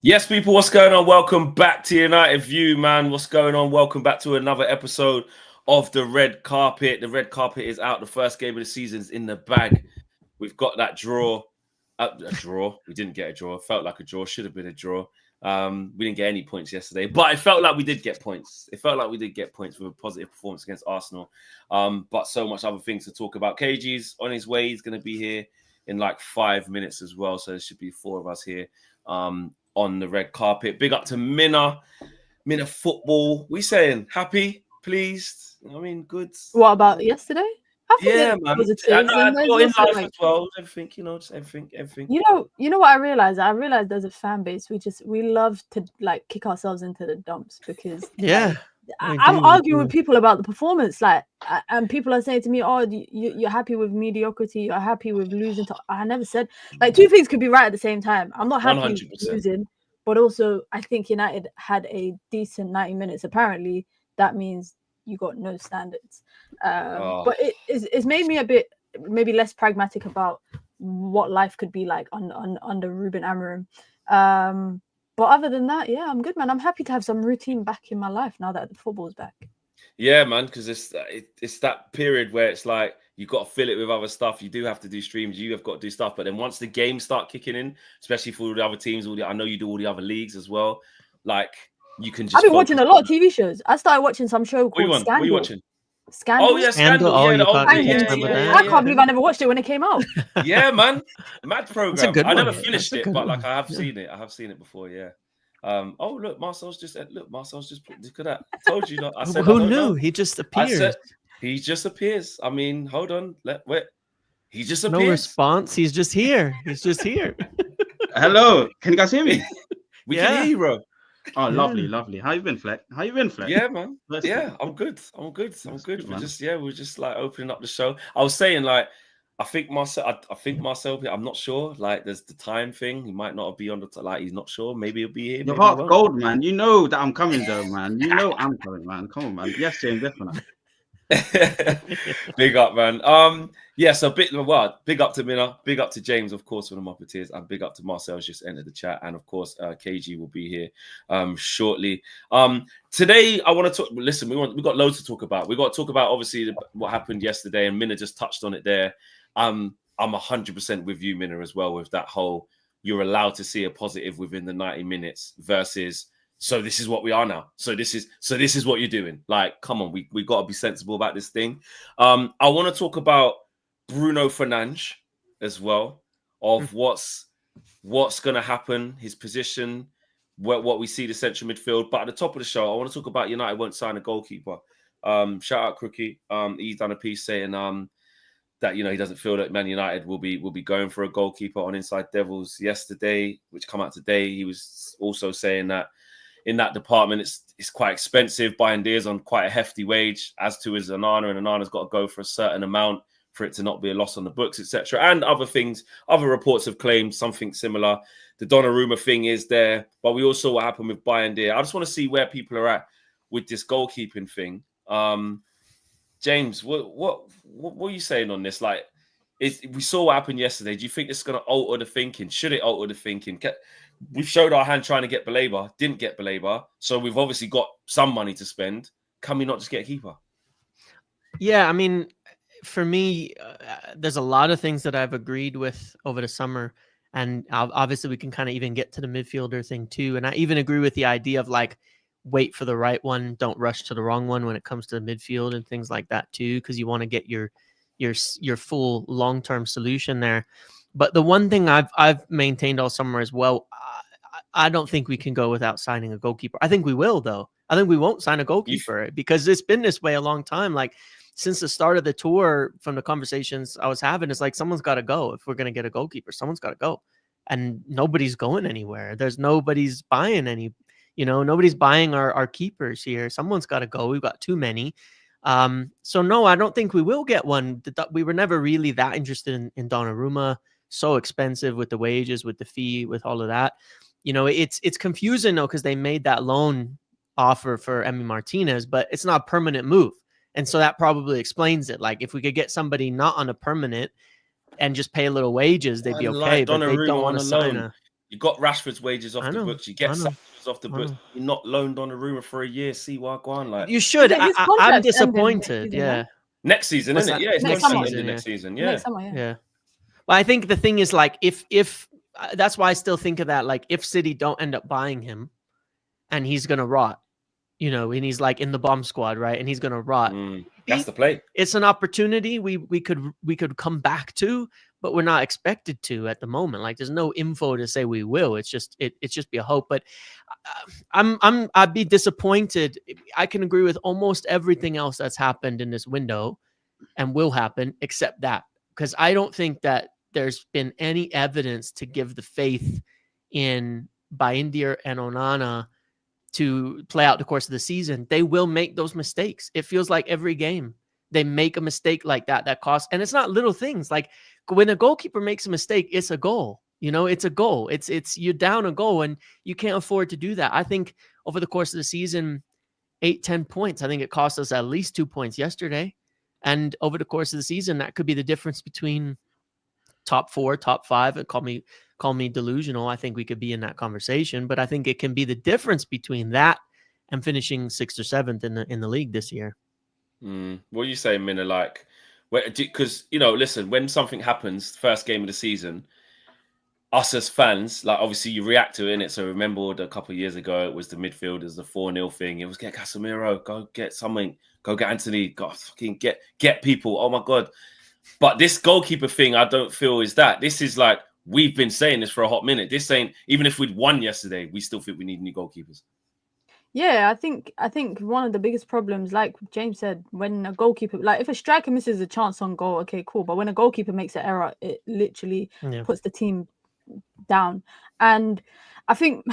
Yes, people, what's going on? Welcome back to United View, man. What's going on? Welcome back to another episode of The Red Carpet. The Red Carpet is out. The first game of the season's in the bag. We've got that draw. A draw. We didn't get a draw. It felt like a draw. Should have been a draw. We didn't get any points yesterday, but it felt like we did get points. It felt like we did get points with a positive performance against Arsenal. But so much other things to talk about. KG's on his way. He's going to be here in like 5 minutes as well. So there should be 4 of us here. On the red carpet. Big up to Minna Football. We saying happy, pleased? I mean, good. What about yesterday? I think man. In life as well. Everything, just everything. You know what I realized? I realized as a fan base, we love to like kick ourselves into the dumps because I'm arguing with people about the performance, and people are saying to me, "Oh, you're happy with mediocrity? You're happy with losing?" I never said two things could be right at the same time. I'm not happy 100%. With losing, but also I think United had a decent 90 minutes. Apparently, that means you got no standards. But it's made me a bit maybe less pragmatic about what life could be like under Ruben Amorim. But other than that, yeah, I'm good, man. I'm happy to have some routine back in my life now that the football's back. Yeah, man, because it's that period where it's like you've got to fill it with other stuff. You do have to do streams. You have got to do stuff. But then once the games start kicking in, especially for the other teams, I know you do all the other leagues as well. Like you can just. I've been watching a lot of TV shows. I started watching some show called Scandal. What are you watching? Scandal. Oh yeah, Scandal. I can't believe I never watched it when it came out. Yeah, man, mad program. I never finished it, but like I have seen it. I have seen it before. Yeah. Oh look, Marcel's just look at that. I told you. I said who knew? He just appears. He just appears. I mean, hold on. Wait. He just appears. No response. He's just here. Hello. Can you guys hear me? We can hear you, bro. Oh, lovely. How you been, Fleck? Yeah, man. I'm good. We're just like opening up the show. I was saying like, I think Marcel. I'm not sure. Like, there's the time thing. He might not be on the he's not sure. Maybe he'll be here. Your heart's gold, man. You know that I'm coming, though, man. You know I'm coming, man. Come on, man. Yes, James, definitely. Big up, man. So big up to Minna, big up to James, of course, for the Muppeteers, and big up to Marcel who's just entered the chat, and of course KG will be here shortly. Today I want to talk. Listen, we got loads to talk about. We got to talk about obviously what happened yesterday, and Minna just touched on it there. I'm 100% with you, Minna, as well, with that whole you're allowed to see a positive within the 90 minutes versus. So this is what we are now. So this is what you're doing. Like, come on, we got to be sensible about this thing. I want to talk about Bruno Fernandes as well, of what's going to happen, his position, what we see the central midfield. But at the top of the show, I want to talk about United won't sign a goalkeeper. Shout out Crookie. He's done a piece saying that he doesn't feel that Man United will be going for a goalkeeper on Inside Devils yesterday, which come out today. He was also saying that in that department, it's quite expensive. Buying Diaz on quite a hefty wage, as to is Onana, and Onana's got to go for a certain amount for it to not be a loss on the books, etc. And other things, other reports have claimed something similar. The Donnarumma thing is there, but we also saw what happened with Bayern Diaz. I just want to see where people are at with this goalkeeping thing. James, what are you saying on this? Like, we saw what happened yesterday. Do you think it's going to alter the thinking? Should it alter the thinking? We've showed our hand trying to get Baleba, didn't get Baleba, so we've obviously got some money to spend. Can we not just get a keeper? Yeah, I mean, for me, there's a lot of things that I've agreed with over the summer, and obviously we can kind of even get to the midfielder thing too. And I even agree with the idea of like, wait for the right one, don't rush to the wrong one when it comes to the midfield and things like that too, because you want to get your full long-term solution there. But the one thing I've maintained all summer as well, I don't think we can go without signing a goalkeeper. I think we will, though. I think we won't sign a goalkeeper because it's been this way a long time. Like since the start of the tour, from the conversations I was having, it's like someone's got to go. If we're going to get a goalkeeper, someone's got to go. And nobody's going anywhere. Nobody's buying nobody's buying our keepers here. Someone's got to go. We've got too many. So no, I don't think we will get one. We were never really that interested in Donnarumma. So expensive with the wages, with the fee, with all of that. It's confusing though, because they made that loan offer for Emi Martinez, but it's not a permanent move. And so that probably explains it. Like if we could get somebody not on a permanent and just pay a little wages, they'd be okay. But they don't want to sign You got Rashford's wages off the books. You get Sancho's off the books. You're not loaned on a rumor for a year. See why go on like you should. I'm disappointed. Next season, isn't it? Yeah, it's next season. Next season. Yeah. Next summer, yeah. Well, I think the thing is like if that's why I still think of that. Like if City don't end up buying him, and he's gonna rot, you know, and he's like in the bomb squad, right? And he's gonna rot. That's the play. It's an opportunity we could come back to, but we're not expected to at the moment. Like there's no info to say we will. It's just be a hope. But I'd be disappointed. I can agree with almost everything else that's happened in this window and will happen except that, because I don't think that there's been any evidence to give the faith in Bayindir and Onana to play out the course of the season. They will make those mistakes. It feels like every game they make a mistake like that costs. And it's not little things. Like when a goalkeeper makes a mistake, it's a goal. You know, it's a goal. It's you're down a goal and you can't afford to do that. I think over the course of the season, 8-10 points. I think it cost us at least 2 points yesterday. And over the course of the season, that could be the difference between top 4, top 5. And call me delusional. I think we could be in that conversation, but I think it can be the difference between that and finishing 6th or 7th in the league this year. What are you saying, Minna? Like, because you know, listen, when something happens, first game of the season, us as fans, like obviously you react to it, innit? So remember a couple of years ago, it was the midfielders, the 4-0 thing. It was get Casemiro, go get something, go get Anthony, go fucking get people. Oh my god! But this goalkeeper thing, I don't feel is that. This is like, we've been saying this for a hot minute. This ain't, even if we'd won yesterday, we still think we need new goalkeepers. Yeah, I think one of the biggest problems, like James said, when a goalkeeper, like if a striker misses a chance on goal, okay, cool. But when a goalkeeper makes an error, it literally puts the team down. And I think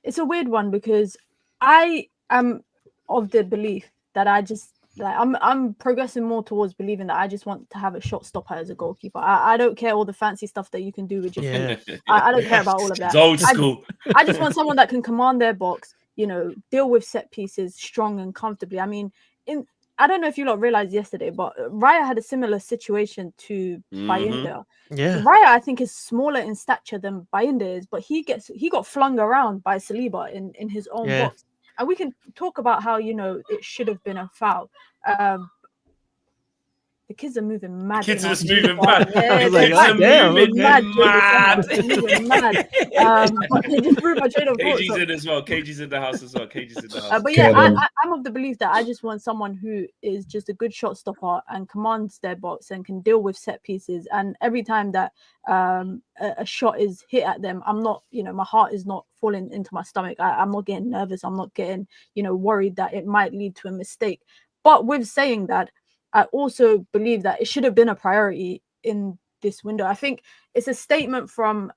it's a weird one because I am of the belief that I'm progressing more towards believing that I just want to have a shot stopper as a goalkeeper. I don't care all the fancy stuff that you can do with your feet. I don't care about all of that. It's old school. I just want someone that can command their box, you know, deal with set pieces strong and comfortably. I mean, I don't know if you lot realized yesterday, but Raya had a similar situation to Bayindir. Yeah. Raya, I think, is smaller in stature than Bayindir is, but he got flung around by Saliba in his own box. And we can talk about how, you know, it should have been a foul. The kids are moving mad. Kids are just moving mad. Yeah, kids are moving mad. But they just threw my train of thought. KG's in as well. KG's in the house as well. But yeah, I'm of the belief that I just want someone who is just a good shot stopper and commands their box and can deal with set pieces. And every time that a shot is hit at them, I'm not, you know, my heart is not falling into my stomach. I'm not getting nervous. I'm not getting, you know, worried that it might lead to a mistake. But with saying that, I also believe that it should have been a priority in this window. I think it's a statement from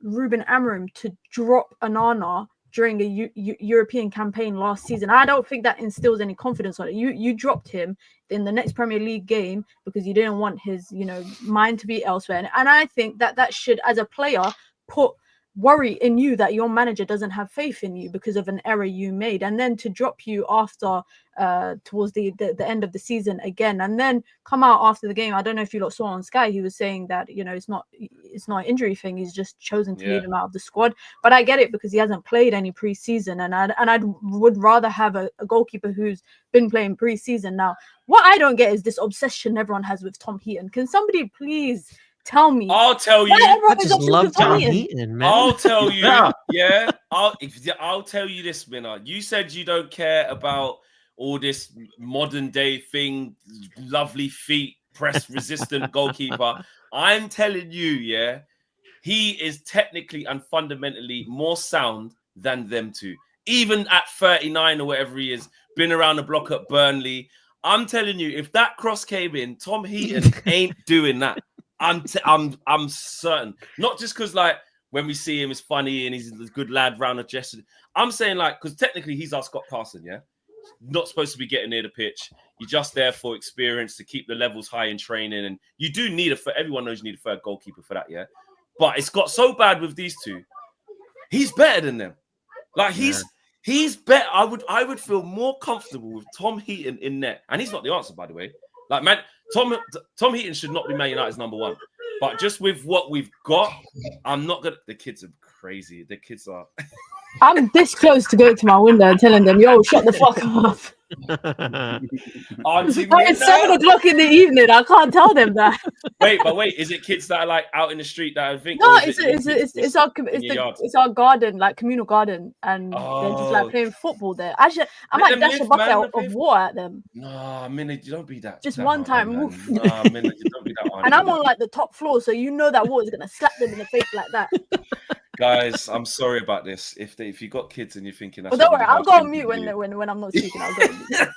Ruben Amorim to drop Onana during a European campaign last season. I don't think that instills any confidence on it. You dropped him in the next Premier League game because you didn't want his, you know, mind to be elsewhere. And I think that should, as a player, put worry in you that your manager doesn't have faith in you because of an error you made, and then to drop you after towards the end of the season again, and then come out after the game. I don't know if you lot saw on Sky, he was saying that, you know, it's not an injury thing, he's just chosen to leave him out of the squad. But I get it because he hasn't played any pre-season, and I would rather have a goalkeeper who's been playing pre-season. Now what I don't get is this obsession everyone has with Tom Heaton. Can somebody please tell me? I'll tell you. I just love Tom Heaton, man. I'll tell you. Yeah. I'll tell you this, Minna. You said you don't care about all this modern day thing, lovely feet, press resistant goalkeeper. I'm telling you, yeah, he is technically and fundamentally more sound than them two. Even at 39 or whatever he is, been around the block at Burnley. I'm telling you, if that cross came in, Tom Heaton ain't doing that. I'm certain. Not just because, like, when we see him, it's funny and he's a good lad round the gesture. I'm saying, like, because technically he's our Scott Carson, yeah? Not supposed to be getting near the pitch. You're just there for experience, to keep the levels high in training. And you do need everyone knows you need a third goalkeeper for that, yeah? But it's got so bad with these two. He's better than them. Like, he's better. I would feel more comfortable with Tom Heaton in net. And he's not the answer, by the way. Like, man, Tom Heaton should not be Man United's number one. But just with what we've got, I'm not gonna. The kids are crazy. The kids are. I'm this close to going to my window and telling them, "Yo, shut the fuck up." It's 7 o'clock in the evening. I can't tell them that. Wait, is it kids that are like out in the street that I think? No, it's our garden, like communal garden, and they're just like playing football there. Actually, I might dash a bucket of water at them. No, Minute, you don't be that. Just one time. No, Minute, you don't be that. And I'm on like the top floor, so you know that water's gonna slap them in the face like that. Guys, I'm sorry about this. If you got kids and you're thinking, well, don't worry, I'll go on mute when I'm not speaking. I'll go on mute.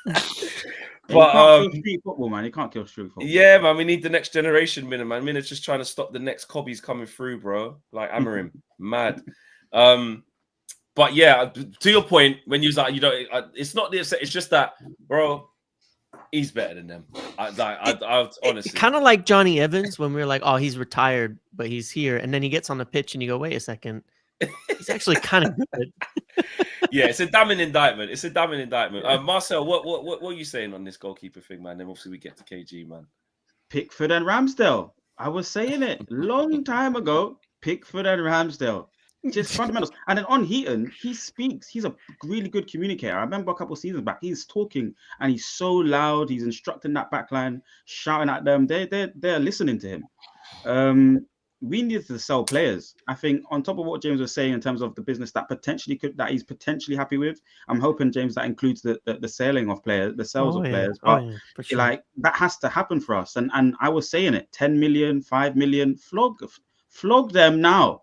But street football, man, you can't kill street football. Yeah, man, we need the next generation, man. Minute's just trying to stop the next Cobbies coming through, bro. Like Amarim, mad. But yeah, to your point, when you was like, you know, it's not this. It's just that, bro. He's better than them. I honestly kind of like Johnny Evans when we were like, oh, he's retired, but he's here, and then he gets on the pitch and you go, wait a second, he's actually kind of good. Yeah, it's a damning indictment. Marcel, what are you saying on this goalkeeper thing, man? Then obviously we get to KG, man. Pickford and Ramsdale. I was saying it long time ago. Pickford and Ramsdale. Just fundamentals. And then on Heaton, he speaks. He's a really good communicator. I remember a couple of seasons back, he's talking and he's so loud. He's instructing that backline, shouting at them. They're listening to him. We need to sell players. I think on top of what James was saying in terms of the business that he's potentially happy with, I'm hoping, James, that includes the selling of players, the sales of players. But sure. Like that has to happen for us. And I was saying it, 10 million, 5 million, flog them now.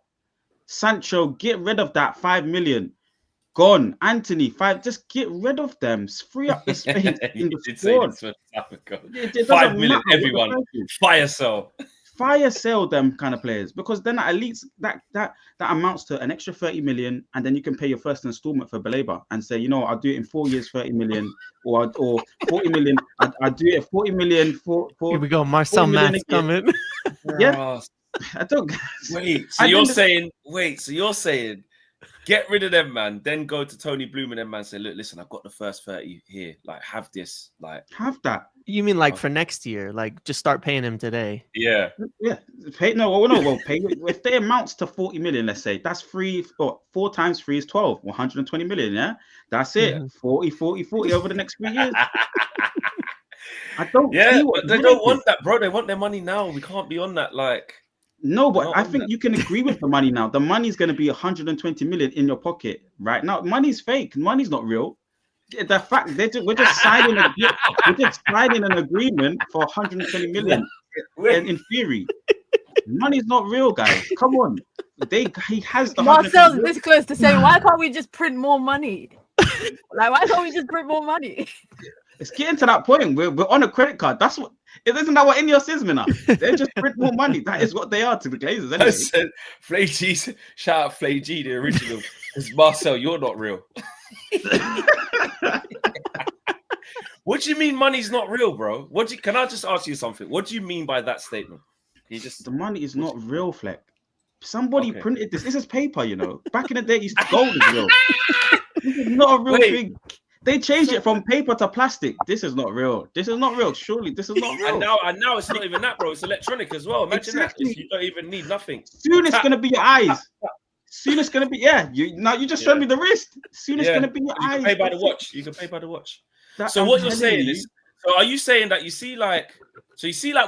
Sancho, get rid of that 5 million. Gone. Anthony, 5. Just get rid of them. Free up the space in the squad. 5 million, everyone. Fire sell them kind of players, because then at least that amounts to an extra 30 million, and then you can pay your first installment for Baleba and say, you know, I'll do it in 4 years, 30 million, or 40 million. I'll do it 40 million for here we go. Marcel Matt's coming. Yeah. I don't wait. So you're saying get rid of them, man. Then go to Tony Bloom and them, man. Say, look, listen, I've got the first 30 here. Like, have this. Like, have that. You mean like for next year? Like, just start paying him today? Yeah. Pay. Well, pay. If they amounts to 40 million, let's say that's 4 times 3 is 12. 120 million. Yeah, that's it. Mm-hmm. 40 over the next 3 years. I don't. Yeah, but they don't want that, bro. They want their money now. We can't be on that, like. No, but I think you can agree with the money now. The money's going to be 120 million in your pocket right now. Money's fake. Money's not real. The fact we're just signing an agreement for 120 million in theory. Money's not real, guys. Come on. He has the. Marcel's this close to saying, why can't we just print more money? Like, why can't we just print more money? It's getting to that point. We're on a credit card. That's what. Isn't that what Ineos is, Mina? They just print more money. That is what they are to the Glazers. Anyway. I said, Flay G, shout out Flay G, the original. Because Marcel, you're not real. What do you mean money's not real, bro? Can I just ask you something? What do you mean by that statement? The money is not real, Fleck. Somebody printed this. This is paper, you know. Back in the day, gold is real. This is not a real thing. They changed it from paper to plastic. This is not real. Surely this is not real. And now it's not even that, bro. It's electronic as well. Imagine that. You don't even need nothing. Soon it's gonna be your eyes. Soon it's gonna be You just showed me the wrist. Soon it's gonna be your eyes. You can pay by the watch. So what you're saying is, so are you saying that you see like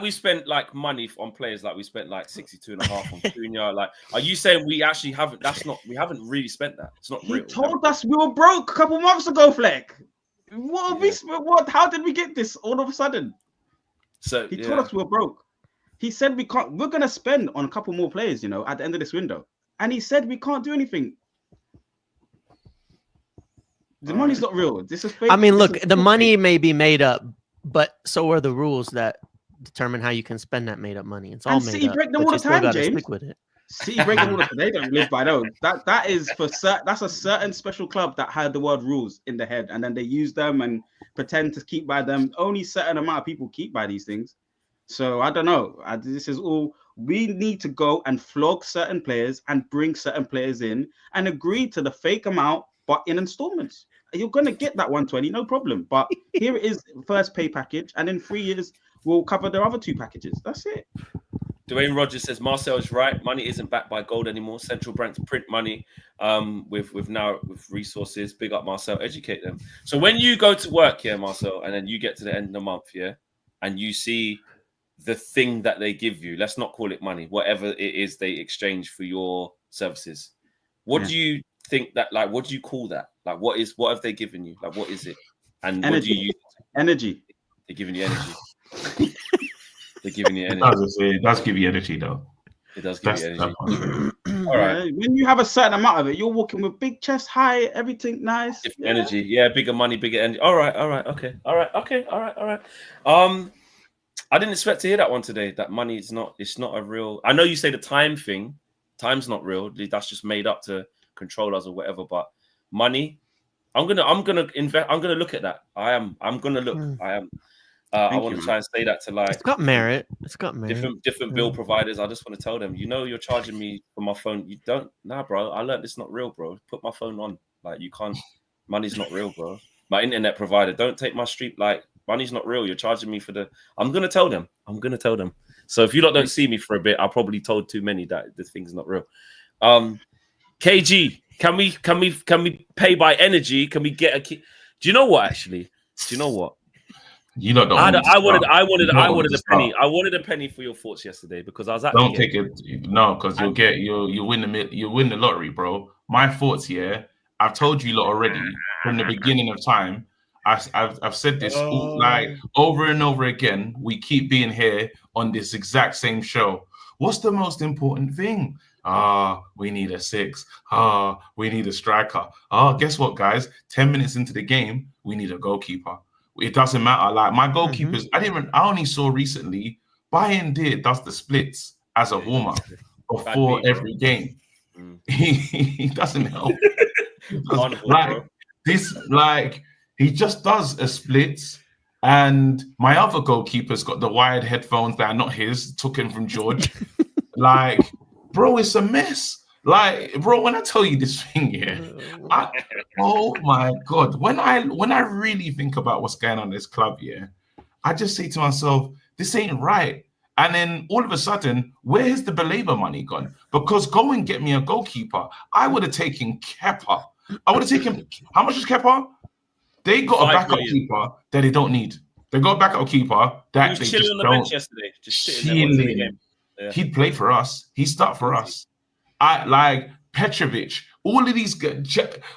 we spent like money on players, like we spent like 62.5 on Cunha, like are you saying we actually haven't? We haven't really spent that. It's not real. He told us we were broke a couple months ago, Fleck. What? How did we get this all of a sudden? So he told us we were broke. He said we can't. We're gonna spend on a couple more players, you know, at the end of this window, and he said we can't do anything. The money's not real. This is fake. I mean, look, the money may be made up, but so are the rules that determine how you can spend that made up money. It's all made up. Break them all the time, James. Stick with it. City break them all the time. They don't live by those. That is for that's a certain special club that had the word rules in the head, and then they use them and pretend to keep by them. Only certain amount of people keep by these things. So I don't know. This is all. We need to go and flog certain players and bring certain players in and agree to the fake amount, but in installments. You're going to get that 120, no problem. But here it is, first pay package, and in 3 years, we'll cover the other 2 packages. That's it. Dwayne Rogers says Marcel is right. Money isn't backed by gold anymore. Central banks print money with resources. Big up Marcel, educate them. So when you go to work, Marcel, and then you get to the end of the month, and you see the thing that they give you, let's not call it money, whatever it is they exchange for your services. What do you think that, like, what do you call that? Like, what have they given you? Like, what is it? And energy. What do you use? Energy. They're giving you energy. They're giving you energy. It does give you energy, though. It does give you energy. All right. When you have a certain amount of it, you're walking with big chest high, everything nice. Energy. Yeah, bigger money, bigger energy. All right. Okay. All right. I didn't expect to hear that one today. That money is not. It's not a real. I know you say the time thing. Time's not real. That's just made up to control us or whatever. But money, I'm gonna invest. I'm gonna look at that. I'm gonna look. I am. I want to try and say that to, like, it's got merit. Different bill providers. I just want to tell them, you're charging me for my phone. You don't, bro. I learned it's not real, bro. Put my phone on. Like, you can't. Money's not real, bro. My internet provider, don't take my street. Like, money's not real. You're charging me for the. I'm gonna tell them. So if you lot don't see me for a bit, I probably told too many that the thing's not real. KG, can we pay by energy? Can we get a key? Do you know what? Actually, do you know what? You don't know. I wanted a penny. I wanted a penny for your thoughts yesterday because I was at. Don't take it. No, because you'll win the lottery, bro. My thoughts here. I've told you lot already from the beginning of time. I've said this like over and over again. We keep being here on this exact same show. What's the most important thing? We need a 6. We need a striker. Guess what, guys? 10 minutes into the game, we need a goalkeeper. It doesn't matter. Like, my goalkeepers, I only saw recently Bayern does the splits as a warm-up before every game. He doesn't help. He just does a splits. And my other goalkeeper's got the wired headphones that are not his, took him from George. Like, bro, it's a mess. Like, bro, when I tell you this thing, oh my God, when I really think about what's going on in this club, I just say to myself, this ain't right. And then all of a sudden, where's the Belabor money gone? Because go and get me a goalkeeper. I would have taken Kepa. I would have taken, how much is Kepa? They got a backup keeper that they don't need. They got a backup keeper that they just on the don't. bench yesterday, just sitting there watching the game. Yeah. He'd play for us. He'd start for us. I like Petrovic. All of these,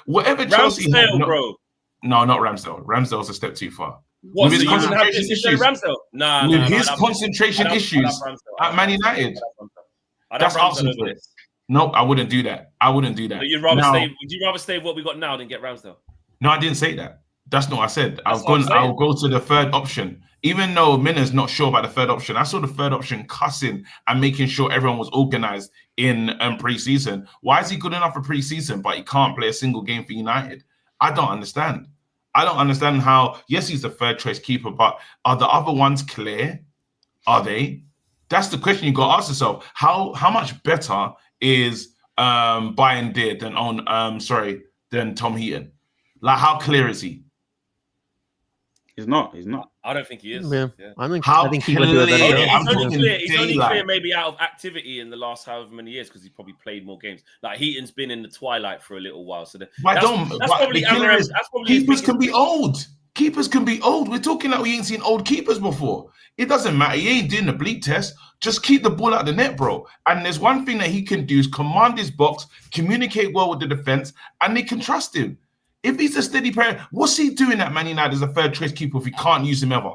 whatever Chelsea Ramsdale, bro. No, not Ramsdale. Ramsdale's a step too far. What? With his concentration issues. His concentration issues at Man United. That's Arsenal's list. Nope, I wouldn't do that. So you'd rather stay? Would you rather stay with what we got now than get Ramsdale? No, I didn't say that. That's not what I said. I'll go to the third option. Even though Minna's not sure about the third option, I saw the third option cussing and making sure everyone was organized in pre-season. Why is he good enough for pre-season, but he can't play a single game for United? I don't understand. I don't understand how, yes, he's the third choice keeper, but are the other ones clear? Are they? That's the question you got to ask yourself. How much better is Bayern did than Tom Heaton? Like, how clear is he? He's not. I don't think he is. Yeah. I think he would do a better job. He's only clear maybe out of activity in the last however many years because he's probably played more games. Like, Heaton's been in the twilight for a little while. So keepers can be old. Keepers can be old. We're talking like we ain't seen old keepers before. It doesn't matter. He ain't doing the bleep test. Just keep the ball out of the net, bro. And there's one thing that he can do is command his box, communicate well with the defense, and they can trust him. If he's a steady player, what's he doing at Man United as a third choice keeper if he can't use him ever?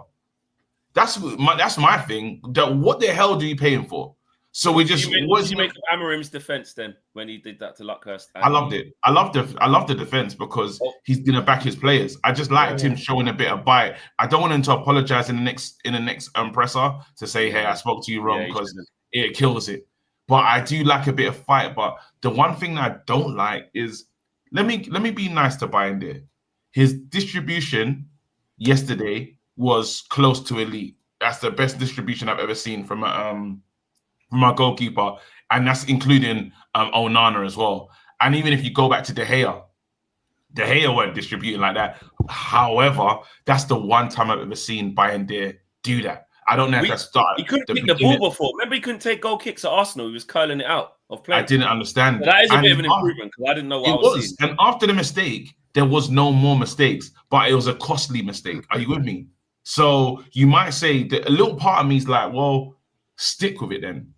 That's my thing. What the hell do you pay him for? So we just. What did you make of Amarim's defense then when he did that to Luckhurst? I loved it. I love the defense because he's gonna back his players. I just liked him showing a bit of bite. I don't want him to apologize in the next presser to say, "Hey, I spoke to you wrong," because it kills it. But I do like a bit of fight. But the one thing that I don't like is. Let me be nice to Bayern there. His distribution yesterday was close to elite. That's the best distribution I've ever seen from a goalkeeper, and that's including Onana as well. And even if you go back to De Gea weren't distributing like that. However, that's the one time I've ever seen Bayern there do that. I don't know if that's He couldn't kick the ball before. Remember, he couldn't take goal kicks at Arsenal. He was curling it out of play. I didn't understand. So that is a bit of an improvement because I didn't know what I was seeing. And after the mistake, there was no more mistakes, but it was a costly mistake. Are you with me? So you might say that a little part of me is like, well, stick with it then.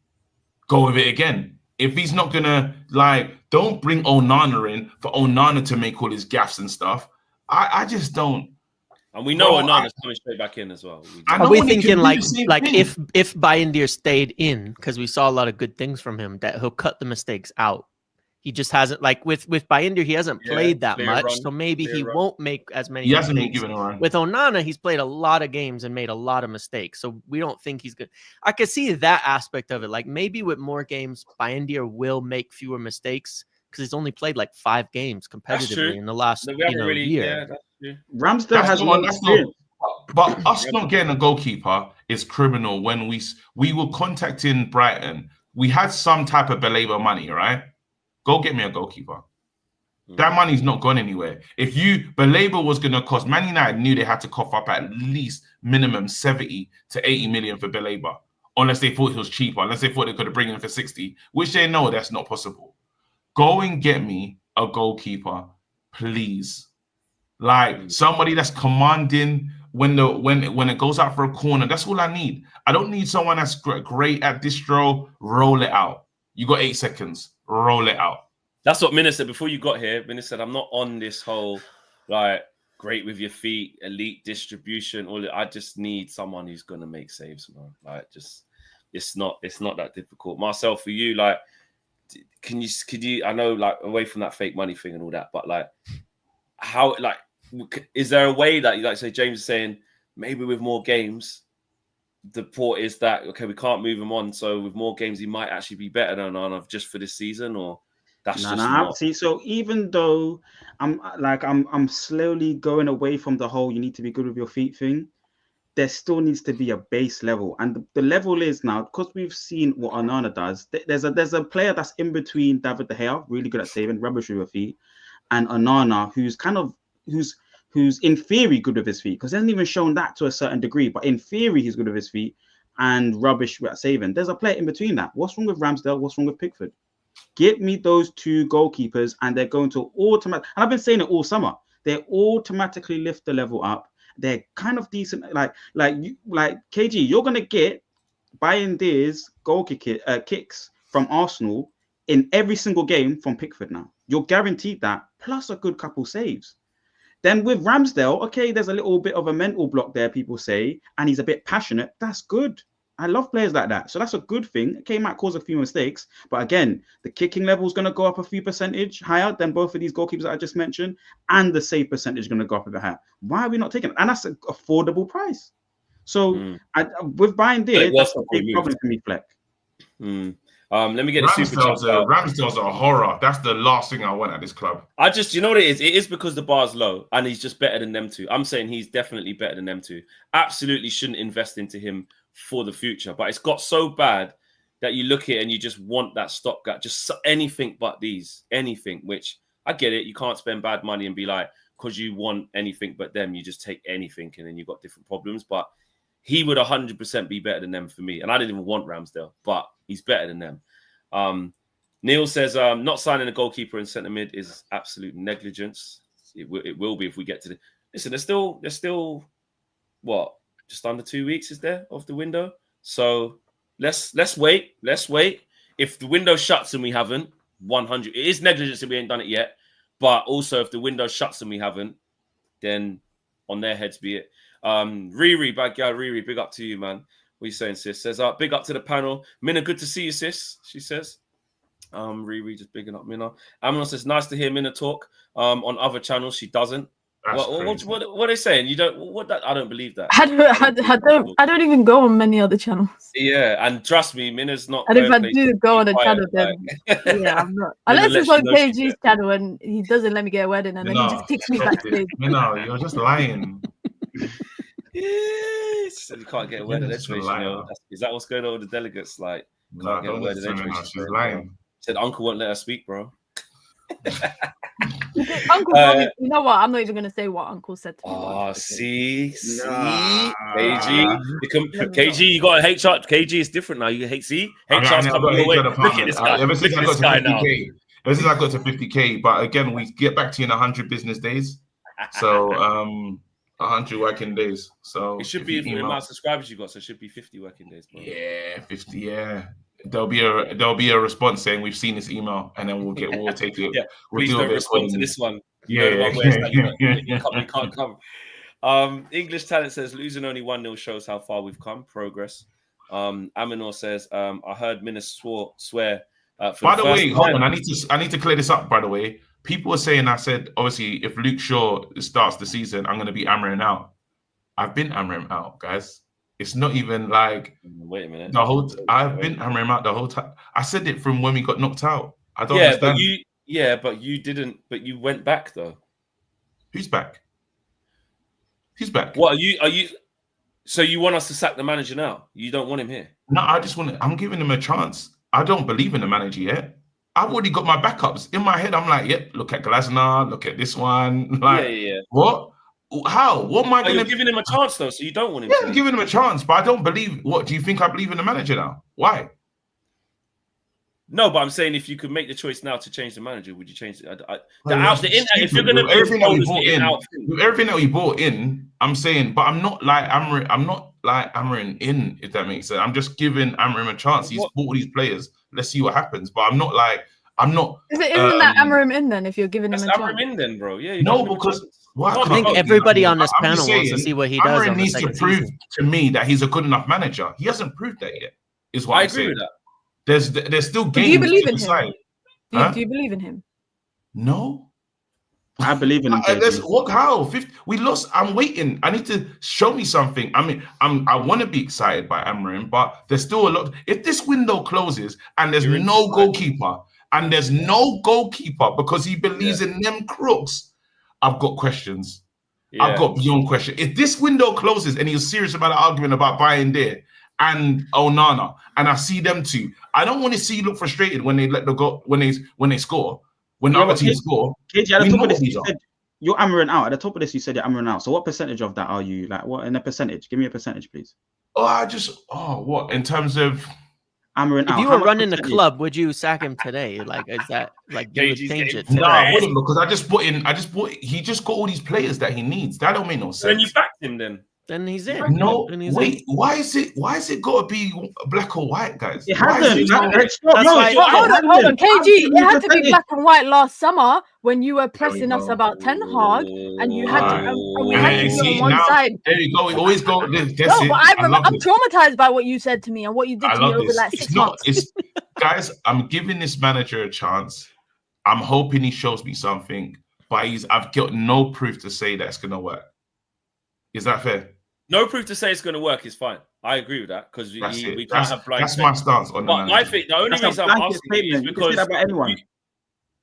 Go with it again. If he's not gonna don't bring Onana in for Onana to make all his gaffes and stuff. I just don't. And we know Onana's coming straight back in as well. Are we thinking if Bayindir stayed in, because we saw a lot of good things from him, that he'll cut the mistakes out? He just hasn't, with Bayindir, he hasn't played that much, so maybe he won't make as many mistakes. He hasn't been given a run. With Onana, he's played a lot of games and made a lot of mistakes, so we don't think he's good. I could see that aspect of it. Like, maybe with more games, Bayindir will make fewer mistakes, because he's only played 5 games competitively in the last year. Yeah, that's true. Ramsdale has one experience. But us not getting a goalkeeper is criminal. When we were contacting Brighton, we had some type of Baleba money, right? Go get me a goalkeeper. That money's not gone anywhere. If Baleba was going to cost, Man United knew they had to cough up at least minimum 70 to 80 million for Baleba, unless they thought he was cheaper, unless they thought they could have bring him for 60, which they know that's not possible. Go and get me a goalkeeper, please. Somebody that's commanding when it goes out for a corner. That's all I need. I don't need someone that's great at distro. Roll it out. You got 8 seconds. Roll it out. That's what Minna said before you got here. Minna said, I'm not on this whole great with your feet, elite distribution. I just need someone who's gonna make saves, man. It's not that difficult. Marcel, for you, can you? I know, away from that fake money thing and all that, but how, is there a way that say James is saying maybe with more games, the port is that okay, we can't move him on, so with more games he might actually be better than Onana just for this season, or that's not. See, so even though I'm slowly going away from the whole you need to be good with your feet thing, there still needs to be a base level, and the level is now, because we've seen what Onana does. There's a player that's in between David De Gea, really good at saving, rubbish with your feet, and Onana, who's in theory good with his feet, because he hasn't even shown that to a certain degree, but in theory he's good with his feet and rubbish at saving. There's a player in between that. What's wrong with Ramsdale? What's wrong with Pickford? Get me those 2 goalkeepers and they're going to and I've been saying it all summer, they automatically lift the level up. They're kind of decent. Like KG, you're going to get Bayindir's goal kicks from Arsenal in every single game from Pickford now. You're guaranteed that, plus a good couple saves. Then with Ramsdale, okay, there's a little bit of a mental block there, people say, and he's a bit passionate. That's good. I love players like that. So that's a good thing. Okay, might cause a few mistakes, but again, the kicking level is going to go up a few percentage higher than both of these goalkeepers that I just mentioned, and the save percentage is going to go up a bit higher. Why are we not taking it? And that's an affordable price. So with Bayindir, that's a big problem for me, Fleck. Let me get a super chat. Ramsdale's a horror. That's the last thing I want at this club. You know what it is? It is because the bar's low and he's just better than them two. I'm saying he's definitely better than them two. Absolutely shouldn't invest into him for the future. But it's got so bad that you look at it and you just want that stopgap. Just anything but these. Anything, which I get it. You can't spend bad money and be like, because you want anything but them, you just take anything and then you've got different problems. But he would 100% be better than them for me. And I didn't even want Ramsdale, but he's better than them. Neil says, not signing a goalkeeper in centre mid is absolute negligence. It will be if we get to the... Listen, there's still what? Just under 2 weeks, is there, of the window? So let's wait. Let's wait. If the window shuts and we haven't, 100... It is negligence if we ain't done it yet. But also, if the window shuts and we haven't, then on their heads be it. Riri, bad girl, Riri, big up to you, man. What are you saying, sis? Says, big up to the panel. Minna, good to see you, sis, she says. Riri, just bigging up Minna. Amnon says, nice to hear Minna talk. On other channels, she doesn't. What are they saying? You don't? What? That I don't believe that. I don't even go on many other channels. Yeah, and trust me, Minna's not. And if I do go on a channel, then yeah, I'm not. Unless it's on KG's channel and he doesn't let me get a wedding, and then he just kicks me backstage. No, you're just lying. Yes. You can't get a word of education. Is that what's going on with the delegates? Like, can't get a word of education. She's lying. Said uncle won't let her speak, bro. Uncle Bobby, you know what? I'm not even gonna say what Uncle said to me. See, Nah. KG, KG, you got a HR. KG is different now. You hate, see, HR's coming your way. Look at this guy. Ever since I Look got at to this guy 50K, ever since I got to 50K, but again, we get back to you in 100 business days. So 100 working days. So it should be the amount of subscribers you got. So it should be 50 working days. Bro. Yeah, 50. Yeah, there'll be a response saying we've seen this email, and then we'll take it. Yeah, we'll please don't respond to this one. Yeah, you can't come. English Talent says losing only 1-0 shows how far we've come. Progress. Aminor says I heard Minas swear. By the way, hold on. I need to clear this up. By the way, people were saying I said obviously if Luke Shaw starts the season, I'm going to be hammering out. I've been hammering out, guys. It's not even like wait a minute. I've been hammering out the whole time. I said it from when we got knocked out. I don't understand. But you didn't. But you went back though. Who's back? Who's back? What are you? So you want us to sack the manager now? You don't want him here? No, I just want. I'm giving him a chance. I don't believe in the manager yet. I've already got my backups in my head. I'm like, yep. Look at Glasner. Look at this one. Like, yeah. What? How? What am I going to? You're giving him a chance though, so you don't want him. Yeah, I'm giving him a chance, but I don't believe. What do you think? I believe in the manager now? Why? No, but I'm saying if you could make the choice now to change the manager, would you change it? If you're going to everything that we bought in, I'm saying, but I'm not like Amarin in, if that makes sense. I'm just giving Amarin a chance. He's bought all these players. Let's see what happens. But I'm not. Isn't that Amarim in then? If you're giving him a chance, Amarim in then, bro. Yeah. No, because I think everybody on this panel wants to see what he does. Amarin needs to prove to me that he's a good enough manager. He hasn't proved that yet. Is what I I'm agree saying. with that. There's still games. Do you believe in him? Do you believe in him? No. I believe in him. How? We lost. I'm waiting. I need to show me something. I mean, I want to be excited by Amarin, but there's still a lot. If this window closes and there's no goalkeeper, because he believes in them crooks, I've got questions. Yeah. I've got beyond question. If this window closes and he's serious about the argument about buying there and Onana, and I see them two, I don't want to see you look frustrated when they let the go when they score. When other teams score, KG, at the top of this, you said you're Amarin out. At the top of this, you said you're Amarin out. So what percentage of that are you? Like, what in a percentage? Give me a percentage, please. What in terms of Amarin out? If you were running the club, would you sack him today? Like, is that like you would change it? No, I wouldn't, because he just got all these players that he needs. That don't make no sense. Then you backed him then. Then he's in. No, wait. Why is it got to be black or white, guys? It hasn't. Hold on, KG. It had to be black and white last summer when you were pressing us about Ten Hag, and you had to. And we had to be on one side. There you go. We always go. No, but I'm traumatized by what you said to me and what you did to me over like 6 months. Guys, I'm giving this manager a chance. I'm hoping he shows me something, but I've got no proof to say that it's gonna work. Is that fair? No proof to say it's going to work is fine. I agree with that because we can't have blind. That's my stance on that. I think the only reason I'm asking is because anyone.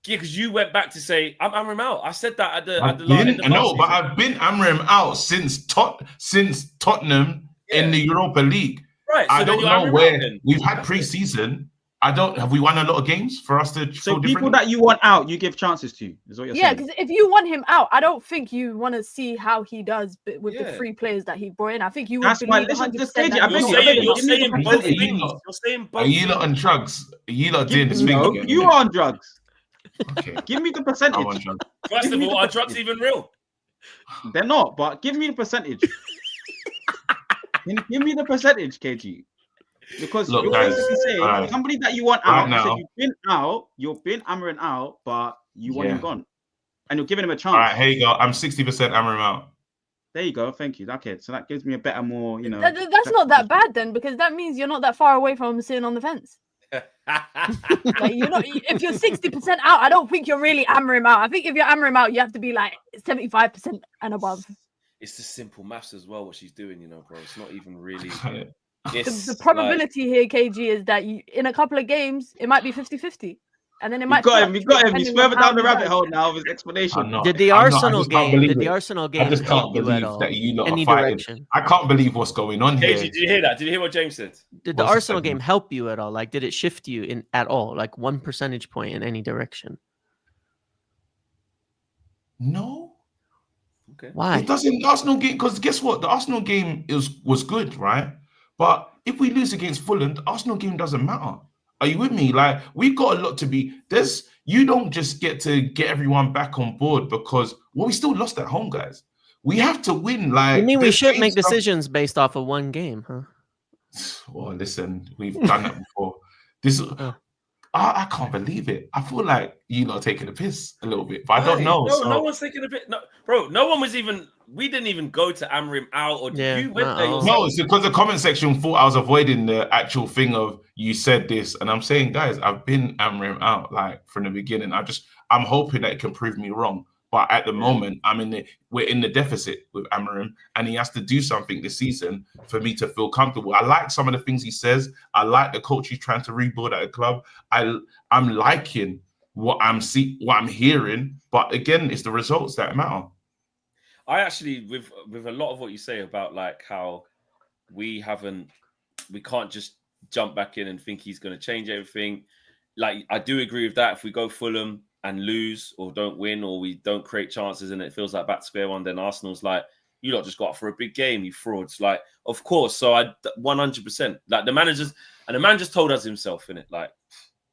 Because you went back to say I'm Amram out. I said that at the but I've been Amram out since Tottenham in the Europa League. Right. So I don't know where we've had pre-season. Have we won a lot of games for us to? So people that you want out, you give chances to. Is what you're saying? Yeah, because if you want him out, I don't think you want to see how he does with the 3 players that he brought in. I think you would believe 100%. You're saying both things. You're saying both. Are you lot on drugs? Are you lot doing this thing again? You are on drugs. Okay. Give me the percentage. First of all, are drugs even real? They're not, but give me the percentage. Give me the percentage, KG. Because look, you're guys, basically saying somebody that you want out, you've been Amarin out, but you want him gone. And you're giving him a chance. All right, here you go. I'm 60% Amarin out. There you go. Thank you. Okay, so that gives me a better, more, That's not that bad then, because that means you're not that far away from sitting on the fence. Like, you're not. If you're 60% out, I don't think you're really Amarim out. I think if you're Amarim out, you have to be like 75% and above. It's the simple maths as well. What she's doing, bro. It's not even really. The probability here, KG, is that in a couple of games it might be 50-50, and then it might. You got him. He's further down the rabbit hole now with his explanation. Did the Arsenal game? Did the Arsenal game? I just can't believe that you lot are fighting. I can't believe what's going on here. Did you hear that? Did you hear what James said? Did the Arsenal game help you at all? Like, did it shift you at all? Like 1 percentage point in any direction? No. Okay. Why? It doesn't. The Arsenal game, because guess what? The Arsenal game was good, right? But if we lose against Fulham, the Arsenal game doesn't matter. Are you with me? Like, we've got a lot to be. You don't just get to get everyone back on board because we still lost at home, guys. We have to win. Like, You mean we should make decisions based off of one game, huh? Well, listen, we've done that before. I can't believe it. I feel like you lot are taking a piss a little bit, but I don't know. No one's taking a bit. No, bro, no one was even. We didn't even go to Amrim out, or you went there yourself. No, it's because the comment section thought I was avoiding the actual thing of you said this, and I'm saying, guys, I've been Amrim out like from the beginning. I'm hoping that it can prove me wrong. But at the moment, we're in the deficit with Amarim, and he has to do something this season for me to feel comfortable. I like some of the things he says. I like the coach he's trying to rebuild at a club. I'm liking what I'm hearing, but again, it's the results that matter. I actually, with a lot of what you say about like how we can't just jump back in and think he's going to change everything. Like, I do agree with that. If we go Fulham and lose or don't win or we don't create chances and it feels like back to square one, then Arsenal's like, you lot just got for a big game, you frauds. Like, of course. So I 100%. Like, the man just told us himself in it. Like,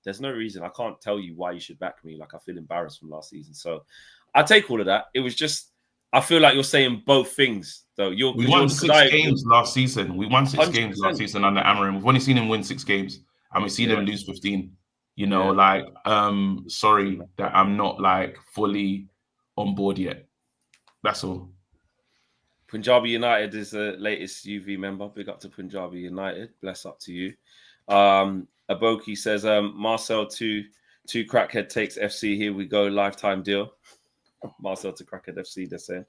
there's no reason. I can't tell you why you should back me. Like, I feel embarrassed from last season. So I take all of that. It was just, I feel like you're saying both things though. We won 6 games last season. We won 6 games last season under Amarim. We've only seen him win 6 games and we've seen him lose 15. You know, sorry that I'm not like fully on board yet. That's all. Punjabi United is the latest UV member. Big up to Punjabi United. Bless up to you. Aboki says, Marcel to Crackhead takes FC. Here we go. Lifetime deal. Marcel to Crackhead FC, they're saying.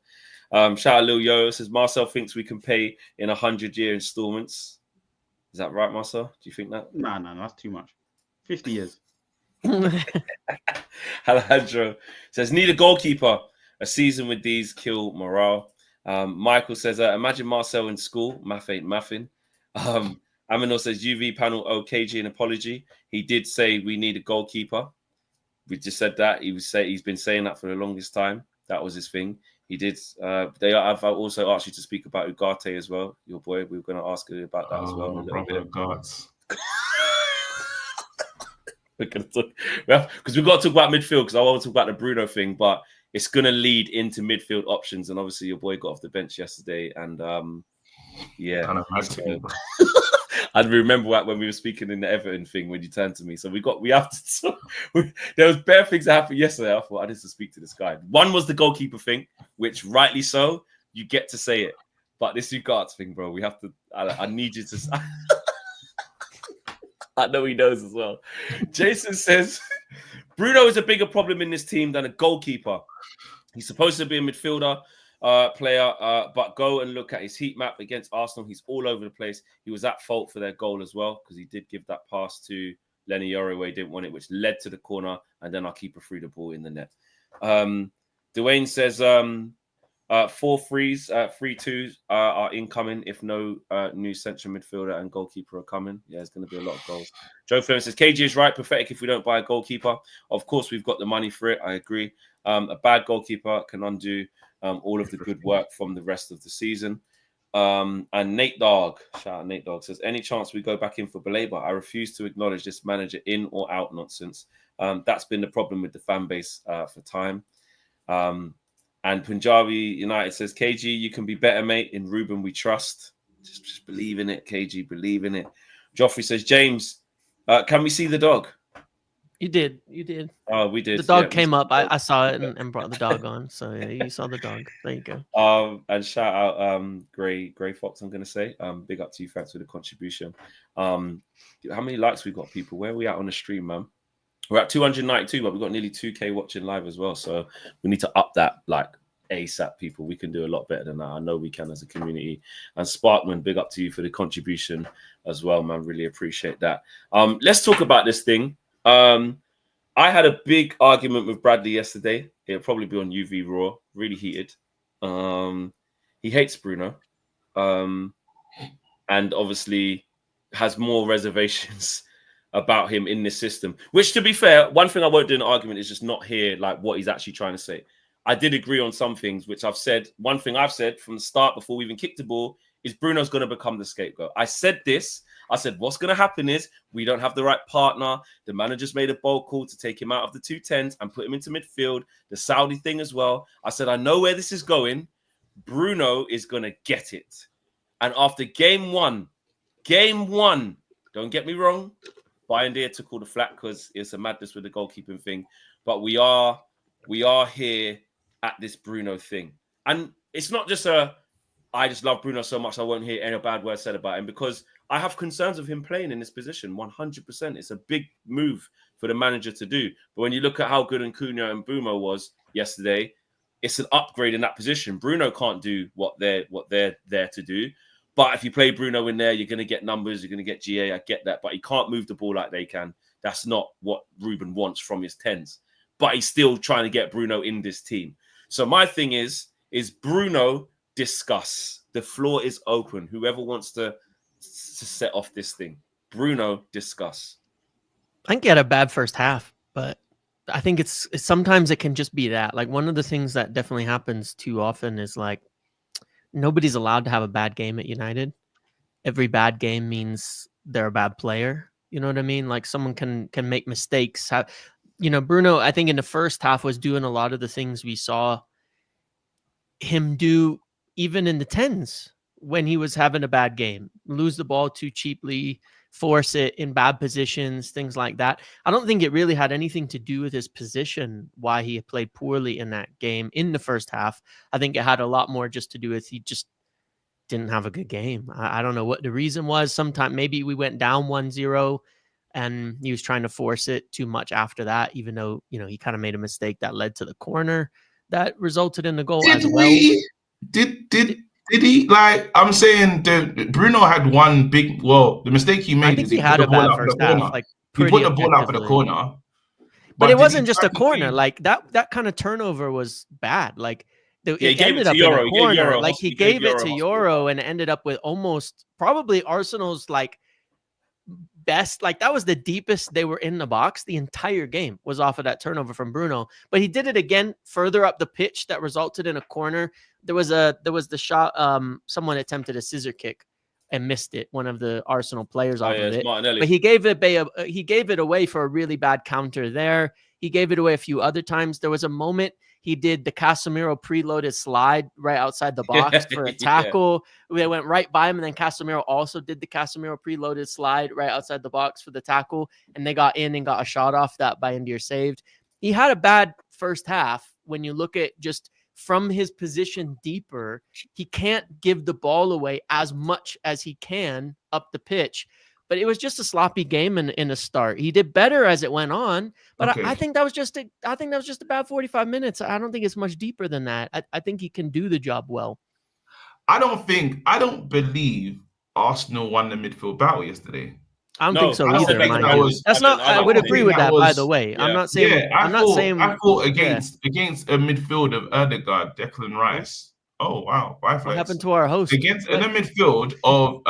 Shout out Lil Yo. Says, Marcel thinks we can pay in 100-year installments. Is that right, Marcel? Do you think that? No, that's too much. 50 years. Alejandro says, need a goalkeeper. A season with these kill morale. Michael says, imagine Marcel in school. Math ain't mathing. Aminor says, UV panel OKG, an apology. He did say we need a goalkeeper. We just said that. He's been saying that for the longest time. That was his thing. He did. I've also asked you to speak about Ugarte as well, your boy. We were going to ask you about that as well. My brother Ugarte's. We're going to talk because we've got to talk about midfield because I want to talk about the Bruno thing, but it's going to lead into midfield options. And obviously, your boy got off the bench yesterday, and I remember when we were speaking in the Everton thing when you turned to me. So we have to. There was bare things that happened yesterday. I thought I need to speak to this guy. One was the goalkeeper thing, which rightly so, you get to say it. But this Ugarte thing, bro, we have to. I need you to. I know he knows as well. Jason says, Bruno is a bigger problem in this team than a goalkeeper. He's supposed to be a midfielder player, but go and look at his heat map against Arsenal. He's all over the place. He was at fault for their goal as well because he did give that pass to Lenny Yoro where he didn't want it, which led to the corner, and then our keeper threw the ball in the net. Dwayne says 4 3s, 3-2s are incoming if no new central midfielder and goalkeeper are coming. Yeah, there's going to be a lot of goals. Joe Fleming says, KG is right. Pathetic if we don't buy a goalkeeper. Of course, we've got the money for it. I agree. A bad goalkeeper can undo all of the good work from the rest of the season. And Nate Dogg, shout out Nate Dogg, says, any chance we go back in for Baleba? I refuse to acknowledge this manager in or out nonsense. That's been the problem with the fan base for time. And Punjabi United says, KG, you can be better, mate. In Ruben, we trust. Just believe in it, KG. Believe in it. Joffrey says, James, can we see the dog? You did. Oh, we did. The dog came up. I saw it and brought the dog on. So yeah, you saw the dog. There you go. And shout out Gray Fox, I'm going to say. Big up to you. Thanks for the contribution. How many likes we got, people? Where are we at on the stream, man? We're at 292, but we've got nearly 2K watching live as well. So we need to up that like ASAP, people. We can do a lot better than that. I know we can as a community. And Sparkman, big up to you for the contribution as well, man. Really appreciate that. Let's talk about this thing. I had a big argument with Bradley yesterday. It'll probably be on UV Raw. Really heated. He hates Bruno. And obviously has more reservations about him in this system, which, to be fair, one thing I won't do in an argument is just not hear like what he's actually trying to say. I did agree on some things, which I've said. One thing I've said from the start before we even kicked the ball is Bruno's going to become the scapegoat. I said this. I said, what's going to happen is we don't have the right partner. The manager's made a bold call to take him out of the 210s and put him into midfield. The Saudi thing as well. I said, I know where this is going. Bruno is going to get it. And after game one, don't get me wrong, Bayern Deer took all the flack because it's a madness with the goalkeeping thing. But we are here at this Bruno thing. And it's not just I just love Bruno so much I won't hear any bad words said about him, because I have concerns of him playing in this position 100%. It's a big move for the manager to do. But when you look at how good Cunha and Bumo was yesterday, it's an upgrade in that position. Bruno can't do what they're there to do. But if you play Bruno in there, you're going to get numbers, you're going to get GA. I get that. But he can't move the ball like they can. That's not what Ruben wants from his 10s. But he's still trying to get Bruno in this team. So my thing is Bruno, discuss. The floor is open. Whoever wants to set off this thing. Bruno, discuss. I think he had a bad first half, but I think it's sometimes it can just be that. Like, one of the things that definitely happens too often is like nobody's allowed to have a bad game at United. Every bad game means they're a bad player. You know what I mean? Like, someone can make mistakes. Bruno, I think in the first half was doing a lot of the things we saw him do even in the 10s when he was having a bad game. Lose the ball too cheaply, force it in bad positions, things like that. I don't think it really had anything to do with his position, why he played poorly in that game in the first half. I think it had a lot more just to do with he just didn't have a good game. I don't know what the reason was. Sometime maybe we went down 1-0 and he was trying to force it too much after that, even though, he kind of made a mistake that led to the corner that resulted in the goal as well. Did he, like, I'm saying Bruno had one big, the mistake he made is he had a bad first half. Like, he put the ball out for the corner. But it wasn't just a corner. Like, that kind of turnover was bad. Like, it ended up in a corner. Like, he gave it to Euro and it ended up with almost probably Arsenal's, like, best. Like, that was the deepest they were in the box. The entire game was off of that turnover from Bruno. But he did it again further up the pitch that resulted in a corner. There was the shot. Someone attempted a scissor kick and missed it. One of the Arsenal players off of it. Martinelli. But he gave it away for a really bad counter there. He gave it away a few other times. There was a moment he did the Casemiro preloaded slide right outside the box for a tackle. They went right by him, and then Casemiro also did the Casemiro preloaded slide right outside the box for the tackle, and they got in and got a shot off that Bayern Deer saved. He had a bad first half. When you look at just from his position deeper, he can't give the ball away as much as he can up the pitch. But it was just a sloppy game in the start. He did better as it went on, but okay. I think that was just a bad 45 minutes. I don't think it's much deeper than that. I think he can do the job well. I don't believe Arsenal won the midfield battle yesterday. I don't think so either. I would agree with that, by the way. Yeah. I'm not saying. I thought against a midfield of Ødegaard, Declan Rice. Oh wow! What happened to our host? In the midfield of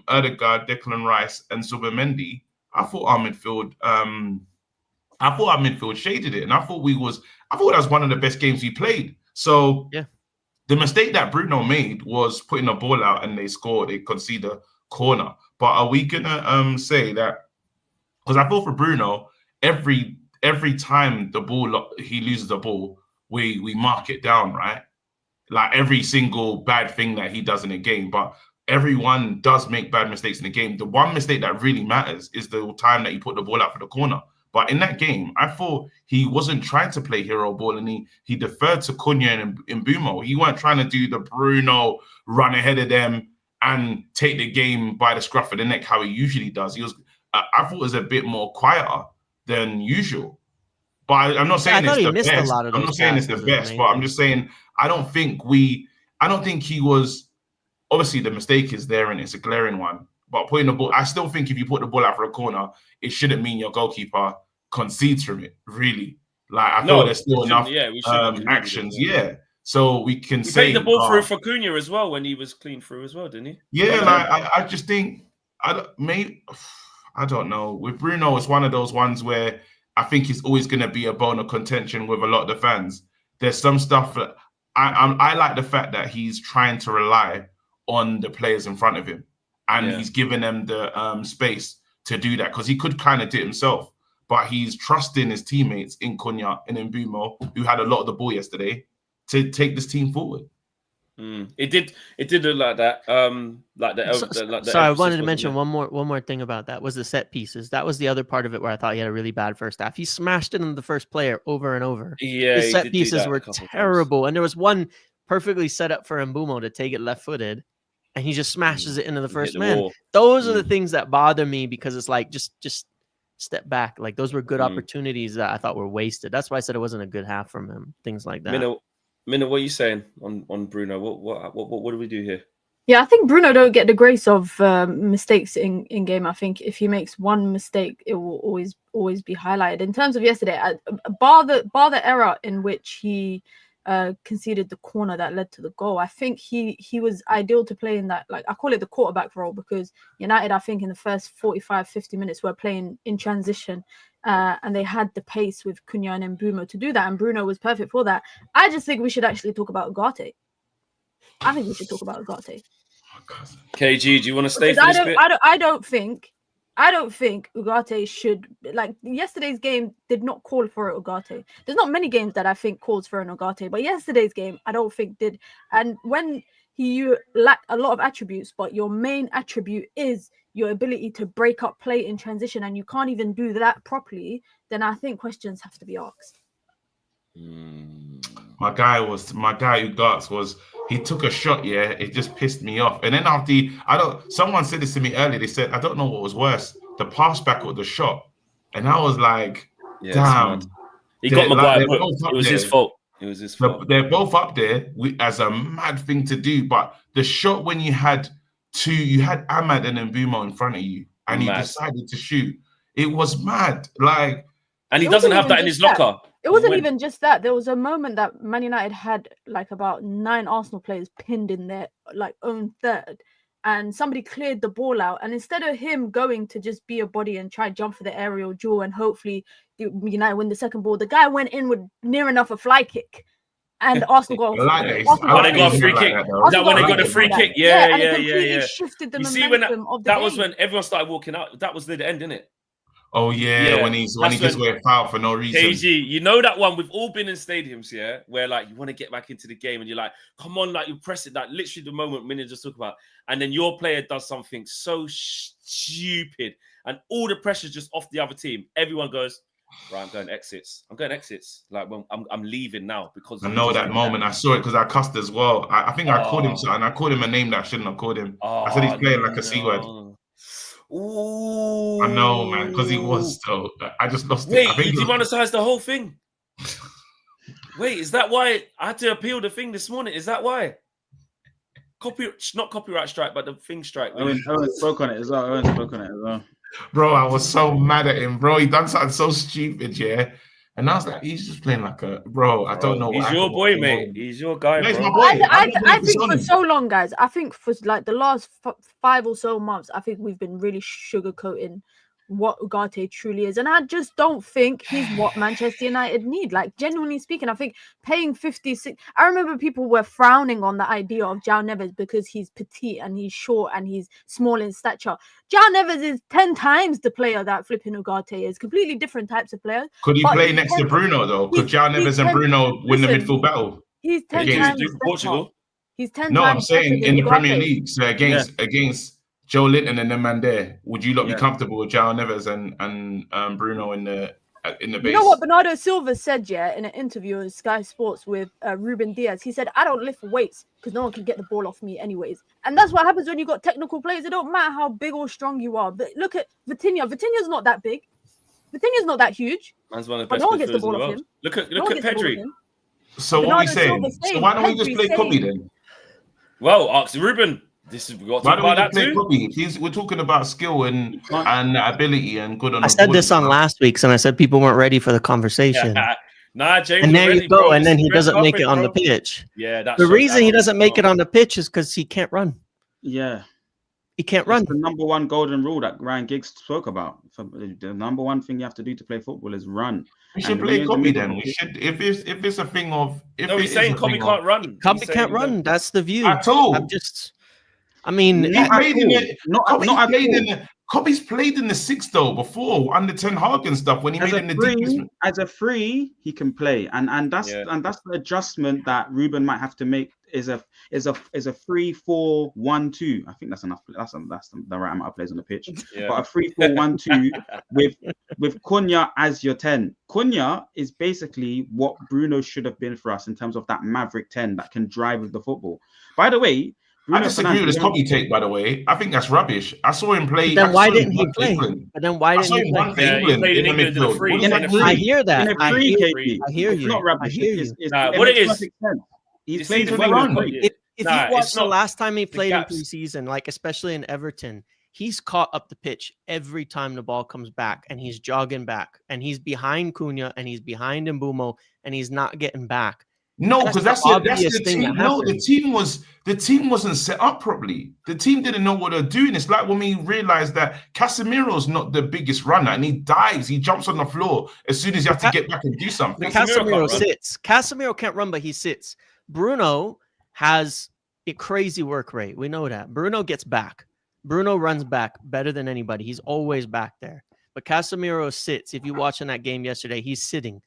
Ødegaard, Declan Rice, and Zubimendi, I thought our midfield shaded it, and I thought that was one of the best games we played. So yeah, the mistake that Bruno made was putting the ball out, and they concede a corner. But are we gonna say that? Because I thought for Bruno, every time he loses the ball, we mark it down, right? Like every single bad thing that he does in a game, but everyone does make bad mistakes in the game. The one mistake that really matters is the time that he put the ball out for the corner. But in that game, I thought he wasn't trying to play hero ball, and he deferred to Cunha and Mbeumo. He weren't trying to do the Bruno run ahead of them and take the game by the scruff of the neck how he usually does. I thought it was a bit more quieter than usual. But I'm not saying it's the best. I'm not saying it's the best, but I'm just saying I don't think he was. Obviously, the mistake is there and it's a glaring one. But putting the ball, I still think if you put the ball out for a corner, it shouldn't mean your goalkeeper concedes from it. Really, like I feel there's still enough actions. Yeah, so we can say the ball through for Cunha as well when he was clean through as well, didn't he? Yeah, I just think I don't know. With Bruno, it's one of those ones where I think he's always going to be a bone of contention with a lot of the fans. there's some stuff that I like the fact that he's trying to rely on the players in front of him, and he's giving them the space to do that, because he could kind of do it himself, but he's trusting his teammates in Cunha and in Mbumo, who had a lot of the ball yesterday, to take this team forward. It did look like that. So I wanted to mention one more thing about that, was the set pieces. That was the other part of it where I thought he had a really bad first half. He smashed it on the first player over and over. Yeah, his set pieces were terrible, and there was one perfectly set up for Mbumo to take it left-footed, and he just smashes it into the first man. Wall. Those are the things that bother me, because it's like just step back. Like, those were good opportunities that I thought were wasted. That's why I said it wasn't a good half from him. Things like that. Minna, what are you saying on Bruno? What do we do here? Yeah, I think Bruno don't get the grace of mistakes in game. I think if he makes one mistake, it will always be highlighted. In terms of yesterday, bar the error in which he conceded the corner that led to the goal, I think he was ideal to play in that, like, I call it the quarterback role, because United, I think in the first 45-50 minutes were playing in transition, and they had the pace with Cunha and Mbumo to do that, and Bruno was perfect for that. I just think we should actually talk about Ugarte. I think we should talk about Ugarte. KG, do you want to stay for this bit? I don't think Ugarte should, like, yesterday's game did not call for Ugarte. There's not many games that I think calls for an Ugarte, but yesterday's game I don't think did. And when you lack a lot of attributes, but your main attribute is your ability to break up play in transition, and you can't even do that properly, then I think questions have to be asked. My guy Ugarte was, he took a shot, it just pissed me off. And then after someone said this to me earlier, they said, I don't know what was worse, the pass back or the shot. And I was like, damn. He got Maguire. It was his fault. It was his fault. They're both up there as a mad thing to do. But the shot when you had Ahmad and Mbumo in front of you, and he decided to shoot, it was mad. Like, and he doesn't have that in his locker. It wasn't even just that. There was a moment that Man United had like about 9 Arsenal players pinned in their like own third, and somebody cleared the ball out. And instead of him going to just be a body and try to jump for the aerial duel and hopefully United win the second ball, the guy went in with near enough a fly kick, and Arsenal got they got a free kick. Is that when they got a free kick? Yeah. Shifted the you see that was when everyone started walking out. That was the end, didn't it? Oh yeah, when he just went foul for no reason. KG, you know that one. We've all been in stadiums, where like you want to get back into the game and you're like, come on, like you press it, like literally the moment Minna just talked about, and then your player does something so stupid, and all the pressure's just off the other team. Everyone goes, right, I'm going exits. Like when I'm leaving now because I know that moment. I saw it because I cussed as well. I think I called him something. I called him a name that I shouldn't have called him. I said he's playing like a C word. Ooh. I know, man, because he was so. I just lost it. Wait, you demonetized the whole thing. Wait, is that why I had to appeal the thing this morning? Is that why? Not copyright strike, but the thing strike. Owen spoke on it as well. Bro, I was so mad at him, bro. He done something so stupid, And I was like, he's just playing like a bro. I don't know. He's your boy, mate. He's your guy, bro. He's my boy. I think for so long, guys. I think for like the last 5 or so months, I think we've been really sugarcoating what Ugarte truly is, and I just don't think he's what Manchester United need. Like, genuinely speaking, I think paying 56. I remember people were frowning on the idea of João Neves because he's petite and he's short and he's small in stature. João Neves is 10 times the player that flipping Ugarte is. Completely different types of players. Could he play next to Bruno though? Could João Neves and Bruno win the midfield battle? He's 10 times Portugal. He's 10 no, times. I'm saying in the Premier League, so against Joe Linton and the man there, would you not be comfortable with João Neves and Bruno in the base? You know what Bernardo Silva said, in an interview on Sky Sports with Ruben Diaz? He said, I don't lift weights because no one can get the ball off me anyways. And that's what happens when you got technical players. It don't matter how big or strong you are. But look at Vitinha. Vitinha's not that big. Vitinha's not that huge. Man's one of the but best no one gets the ball off him. Look at Pedri. So what are we saying? So why don't we just play Kobe then? Well, ask Ruben. This is what why don't we just play Kobe? We're talking about skill and ability and good on. I said this on last week's, and I said people weren't ready for the conversation. Nah, James. And there you go. Bro. And then he doesn't make it on the pitch. Yeah, that's the reason he doesn't make it on the pitch is because he can't run. Yeah. He can't run. It's the number one golden rule that Ryan Giggs spoke about. The number one thing you have to do to play football is run. We should play Kobe then. We should, if it's a thing of, if no, he's saying Kobe can't run. Kobe can't run. That's the view. At all. Kobe's played in the 6 though before under Ten Hag and stuff when he made in the deep. As a free, he can play, and that's the adjustment that Ruben might have to make. Is a 3-4-1-2. I think that's enough. That's the right amount of players on the pitch. Yeah. But a 3-4-1-2 with Cunha as your 10. Cunha is basically what Bruno should have been for us in terms of that maverick 10 that can drive with the football. By the way, I disagree with his Kobe take, by the way. I think that's rubbish. I saw him play. Then why didn't he play? But then why didn't he play? He played in England in the free. I hear that. I hear you. It's not rubbish. I hear you. What it is. He's played if you watch the last time he played in preseason, like especially in Everton, he's caught up the pitch every time the ball comes back, and he's jogging back, and he's behind Cunha, and he's behind Mbeumo, and he's not getting back. No, because that's the team. No, the team wasn't set up properly. The team didn't know what they're doing. It's like when we realized that Casemiro's not the biggest runner, and he dives, he jumps on the floor as soon as you have to get back and do something. Casemiro sits. Casemiro can't run, but he sits. Bruno has a crazy work rate. We know that. Bruno gets back. Bruno runs back better than anybody. He's always back there. But Casemiro sits. If you watching that game yesterday, he's sitting.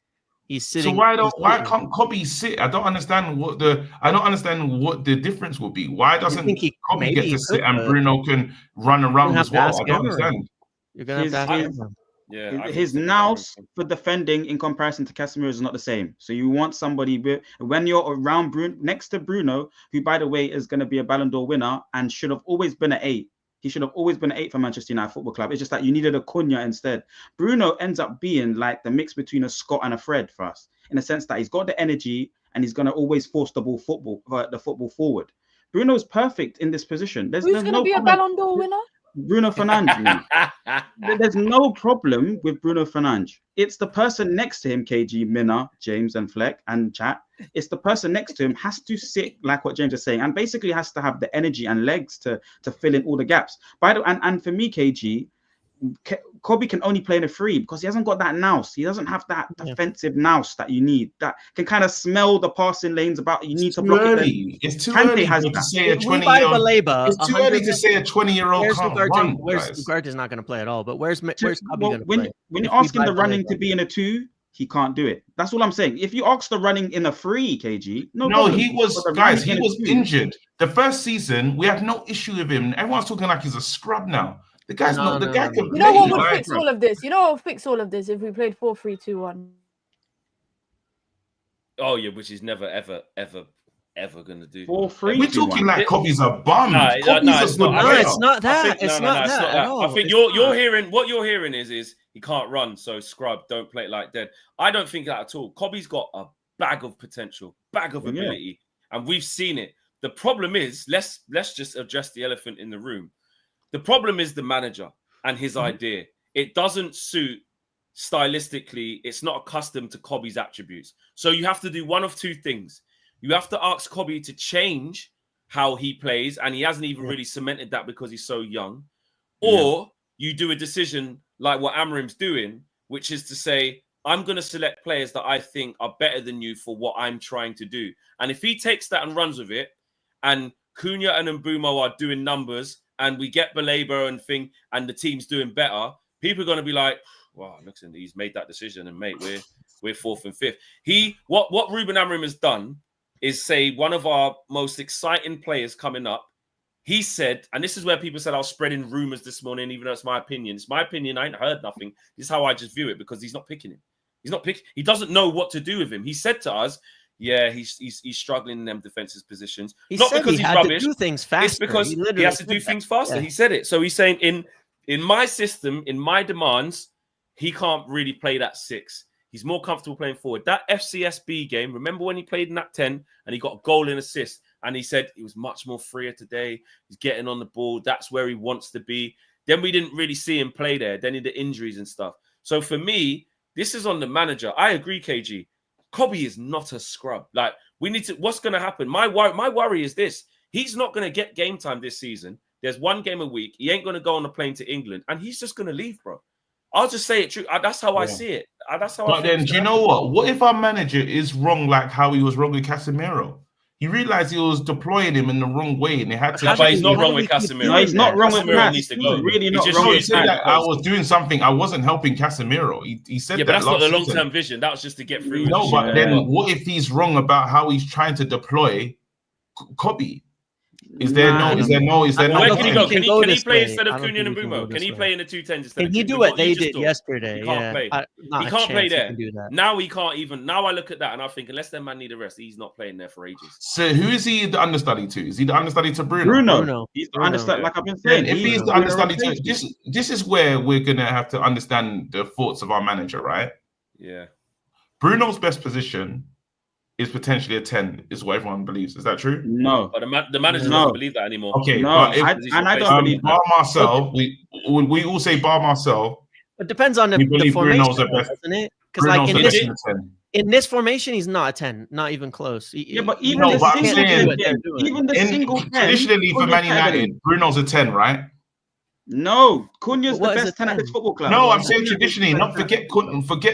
He's sitting. So why can't Kobe sit? I don't understand what the difference will be. Why doesn't Kobe get to sit and Bruno can run around as well? I don't understand. You're gonna have to ask him. Yeah, his nous for defending in comparison to Casemiro is not the same. So you want somebody when you're around next to Bruno, who by the way is going to be a Ballon d'Or winner and should have always been an 8. He should have always been an 8 for Manchester United Football Club. It's just that you needed a Cunha instead. Bruno ends up being like the mix between a Scott and a Fred for us, in the sense that he's got the energy and he's going to always force the football forward. Bruno's perfect in this position. Who's going to be a Ballon d'Or winner? Bruno Fernandes. There's no problem with Bruno Fernandes. It's the person next to him, KG, Minna, James, and Fleck, and chat. It's the person next to him has to sit like what James is saying, and basically has to have the energy and legs to fill in all the gaps. And for me, KG, Kobe can only play in a free because he hasn't got that nous. He doesn't have that defensive nous that you need. That can kind of smell the passing lanes about. You need to block it. It's too early to say a 20-year-old. It's too early to say a 20-year-old can't run. Ugarte is not going to play at all. But where's Kobe going to play? When you're asking the running to be in a 2, he can't do it. That's all I'm saying. If you ask the running in a 3, KG, he was injured. The first season, we had no issue with him. Everyone's talking like he's a scrub now. The guy's not. The guy can play. You know what would fix all of this? You know what would fix all of this if we played 4-3-2-1. Oh yeah, which is never ever gonna do. 4-3-2-1. We're talking like Kobe's a bum. It's not that. It's not that at all. I think you're hearing what you're hearing is he can't run, so scrub, don't play it like dead. I don't think that at all. Kobe's got a bag of potential, bag of ability, and we've seen it. The problem is, let's just address the elephant in the room. The problem is the manager and his idea. It doesn't suit stylistically. It's not accustomed to Kobe's attributes. So you have to do one of two things. You have to ask Kobe to change how he plays, and he hasn't even really cemented that because he's so young. Or you do a decision like what Amrim's doing, which is to say, I'm going to select players that I think are better than you for what I'm trying to do. And if he takes that and runs with it, and Cunha and Mbeumo are doing numbers, and we get Baleba and thing, and the team's doing better, people are going to be like, wow, looks like he's made that decision, and mate, we're 4th and 5th. What Ruben Amorim has done is say one of our most exciting players coming up. He said, and this is where people said I was spreading rumors this morning, even though it's my opinion. It's my opinion. I ain't heard nothing. This is how I just view it, because he's not picking him. He doesn't know what to do with him. He said to us, yeah, he's struggling in them defensive positions. Not because he's rubbish. To do things faster. It's because he has to do things faster. Yeah. He said it. So he's saying in my system, in my demands, he can't really play that 6. He's more comfortable playing forward. That FCSB game, remember when he played in that 10 and he got a goal and assist, and he said he was much more freer today. He's getting on the ball. That's where he wants to be. Then we didn't really see him play there. Then he did injuries and stuff. So for me, this is on the manager. I agree, KG. Kobe is not a scrub. Like, we need to, what's going to happen? My worry is this. He's not going to get game time this season there's one game a week. He ain't gonna go on a plane to England, and he's just gonna leave, bro. I'll just say it true. That's how I see it. That's how. But then, do you know what? What if our manager is wrong, like how he was wrong with Casemiro? He realized he was deploying him in the wrong way, and they had to. But he's not wrong with Casemiro. No, he's not wrong with Casemiro. Needs to go. Really not wrong. wrong. He said that I was doing something. I wasn't helping Casemiro. He said that. But that's not the long-term vision. That was just to get through. No, but then what if he's wrong about how he's trying to deploy Kobe? Is there no? Where can he go? Can he play instead of Cunha and Mbumo? Can he play in the 2-10s instead? Can he do what they did yesterday? He can't play. He can't play there. Now he can't even. Now I look at that and I think unless that man need a rest, he's not playing there for ages. So who is he the understudy to? Is he the understudy to Bruno? Bruno. He's the understudy. Like I've been saying, if he's the understudy to this is where we're gonna have to understand the thoughts of our manager, right? Yeah. Bruno's best position is potentially a 10, is what everyone believes. Is that true? No. But the manager doesn't believe that anymore. Okay, no, but I don't believe Bar Marcel, we all say Bar Marcel. It depends on the formation, doesn't it? Because like in this formation, he's not a 10, not even close. But even the single 10. Traditionally for Man United, Bruno's a 10, right? No, Cunha's the best 10 at this football club. No, I'm saying traditionally, not forget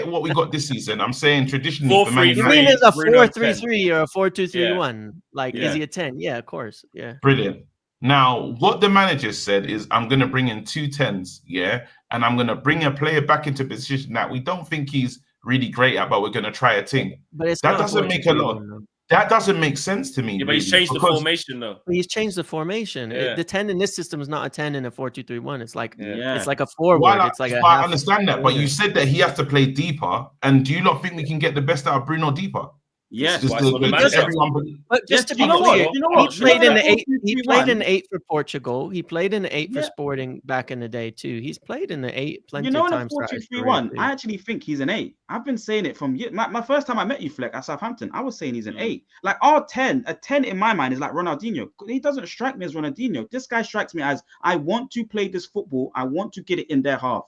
what we got this season. I'm saying traditionally for Man United. You mean it's a 4-3-3 or a 4-2-3-1? Like, is he a 10? Yeah, of course. Yeah. Brilliant. Now, what the manager said is, I'm going to bring in 2 10s, and I'm going to bring a player back into position that we don't think he's really great at, but we're going to try a thing. But that doesn't make a lot. That doesn't make sense to me. Yeah, but he's changed the formation though. He's changed the formation. Yeah. The 10 in this system is not a 10 in a 4-2-3-1. It's like it's like a forward. I understand that, but you said that he has to play deeper. And do you not think we can get the best out of Bruno deeper? Yes. But just to be clear, he played in the 8. He played in the 8 for Portugal. He played in the 8 for Sporting back in the day too. He's played in the 8 plenty of times. In a 4-2-3-1, I actually think he's an 8. I've been saying it from my first time I met you, Fleck, at Southampton. I was saying he's an 8. Like a 10 in my mind is like Ronaldinho. He doesn't strike me as Ronaldinho. This guy strikes me as I want to play this football. I want to get it in their half.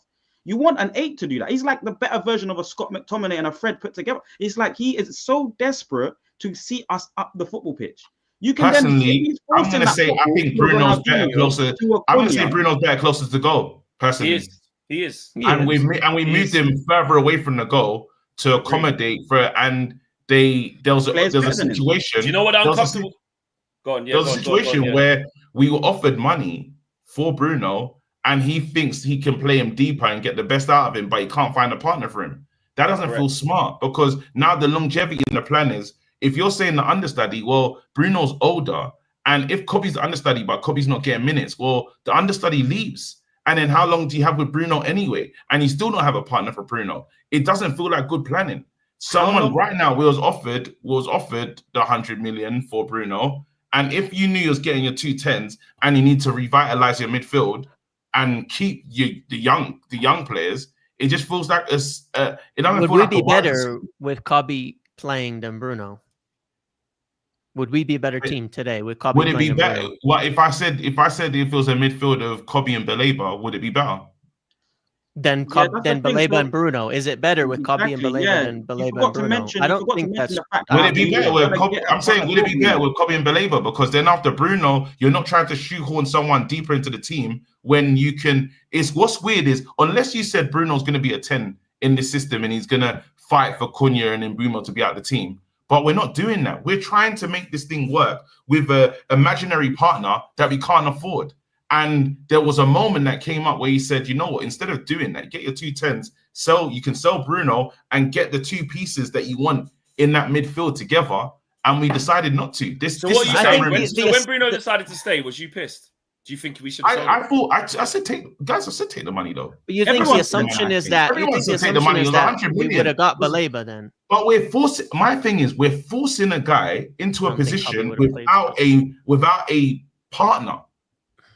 You want an 8 to do that. He's like the better version of a Scott McTominay and a Fred put together. It's like he is so desperate to see us up the football pitch. You can personally, I'm going to say I think Bruno's better closer. I'm going to say Bruno's better closer to goal. Personally, he is. And we moved him further away from the goal to accommodate for. And there was a situation. Do you know what I'm comfortable? Go on. There was a situation where we were offered money for Bruno. And he thinks he can play him deeper and get the best out of him, but he can't find a partner for him. That doesn't feel smart because now the longevity in the plan is, if you're saying the understudy, well, Bruno's older, and if Kobe's the understudy, but Kobe's not getting minutes, well, the understudy leaves. And then how long do you have with Bruno anyway? And you still don't have a partner for Bruno. It doesn't feel like good planning. Someone right now was offered the 100 million for Bruno. And if you knew you was getting your 2 10s and you need to revitalize your midfield, and keep the young players, it just feels like it doesn't. Would we be better with Kobe playing than Bruno? Would we be a better team today with Kobe? Would it be better? Well, if I said if it was a midfield of Kobe and Baleba, would it be better? Then Baleba and Bruno. Is it better with Kobe and Baleba than Baleba and Bruno? I don't think that's. Would it be better with Kobe? I'm saying, would it be better with Kobe and Baleba? Because then after Bruno, you're not trying to shoehorn someone deeper into the team when you can. It's what's weird is unless you said Bruno's going to be a 10 in this system and he's going to fight for Cunha and Mbumo to be out of the team. But we're not doing that. We're trying to make this thing work with an imaginary partner that we can't afford. And there was a moment that came up where he said, you know what, instead of doing that, get your 2 10s, you can sell Bruno and get the 2 pieces that you want in that midfield together. And we decided not to. When Bruno decided to stay, was you pissed? Do you think we should have I said take the money though. But you think the assumption is that we would have got Baleba then. But my thing is we're forcing a guy into a position without a partner.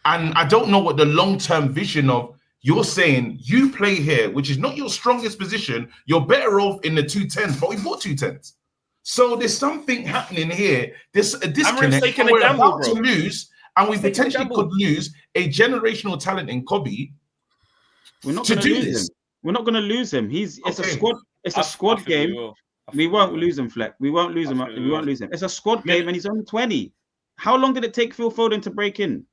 And I don't know what the long-term vision of you're saying you play here, which is not your strongest position. You're better off in the 2 10s, but we bought 2 10s. So there's something happening here. There's a disconnect. We're about to lose, and we potentially could lose a generational talent in Kobe. We're not going to lose him. We're not going to lose him. It's a squad. It's a squad game. We won't lose him, Fleck. We won't lose him. We won't lose him. It's a squad game, and he's only 20. How long did it take Phil Foden to break in?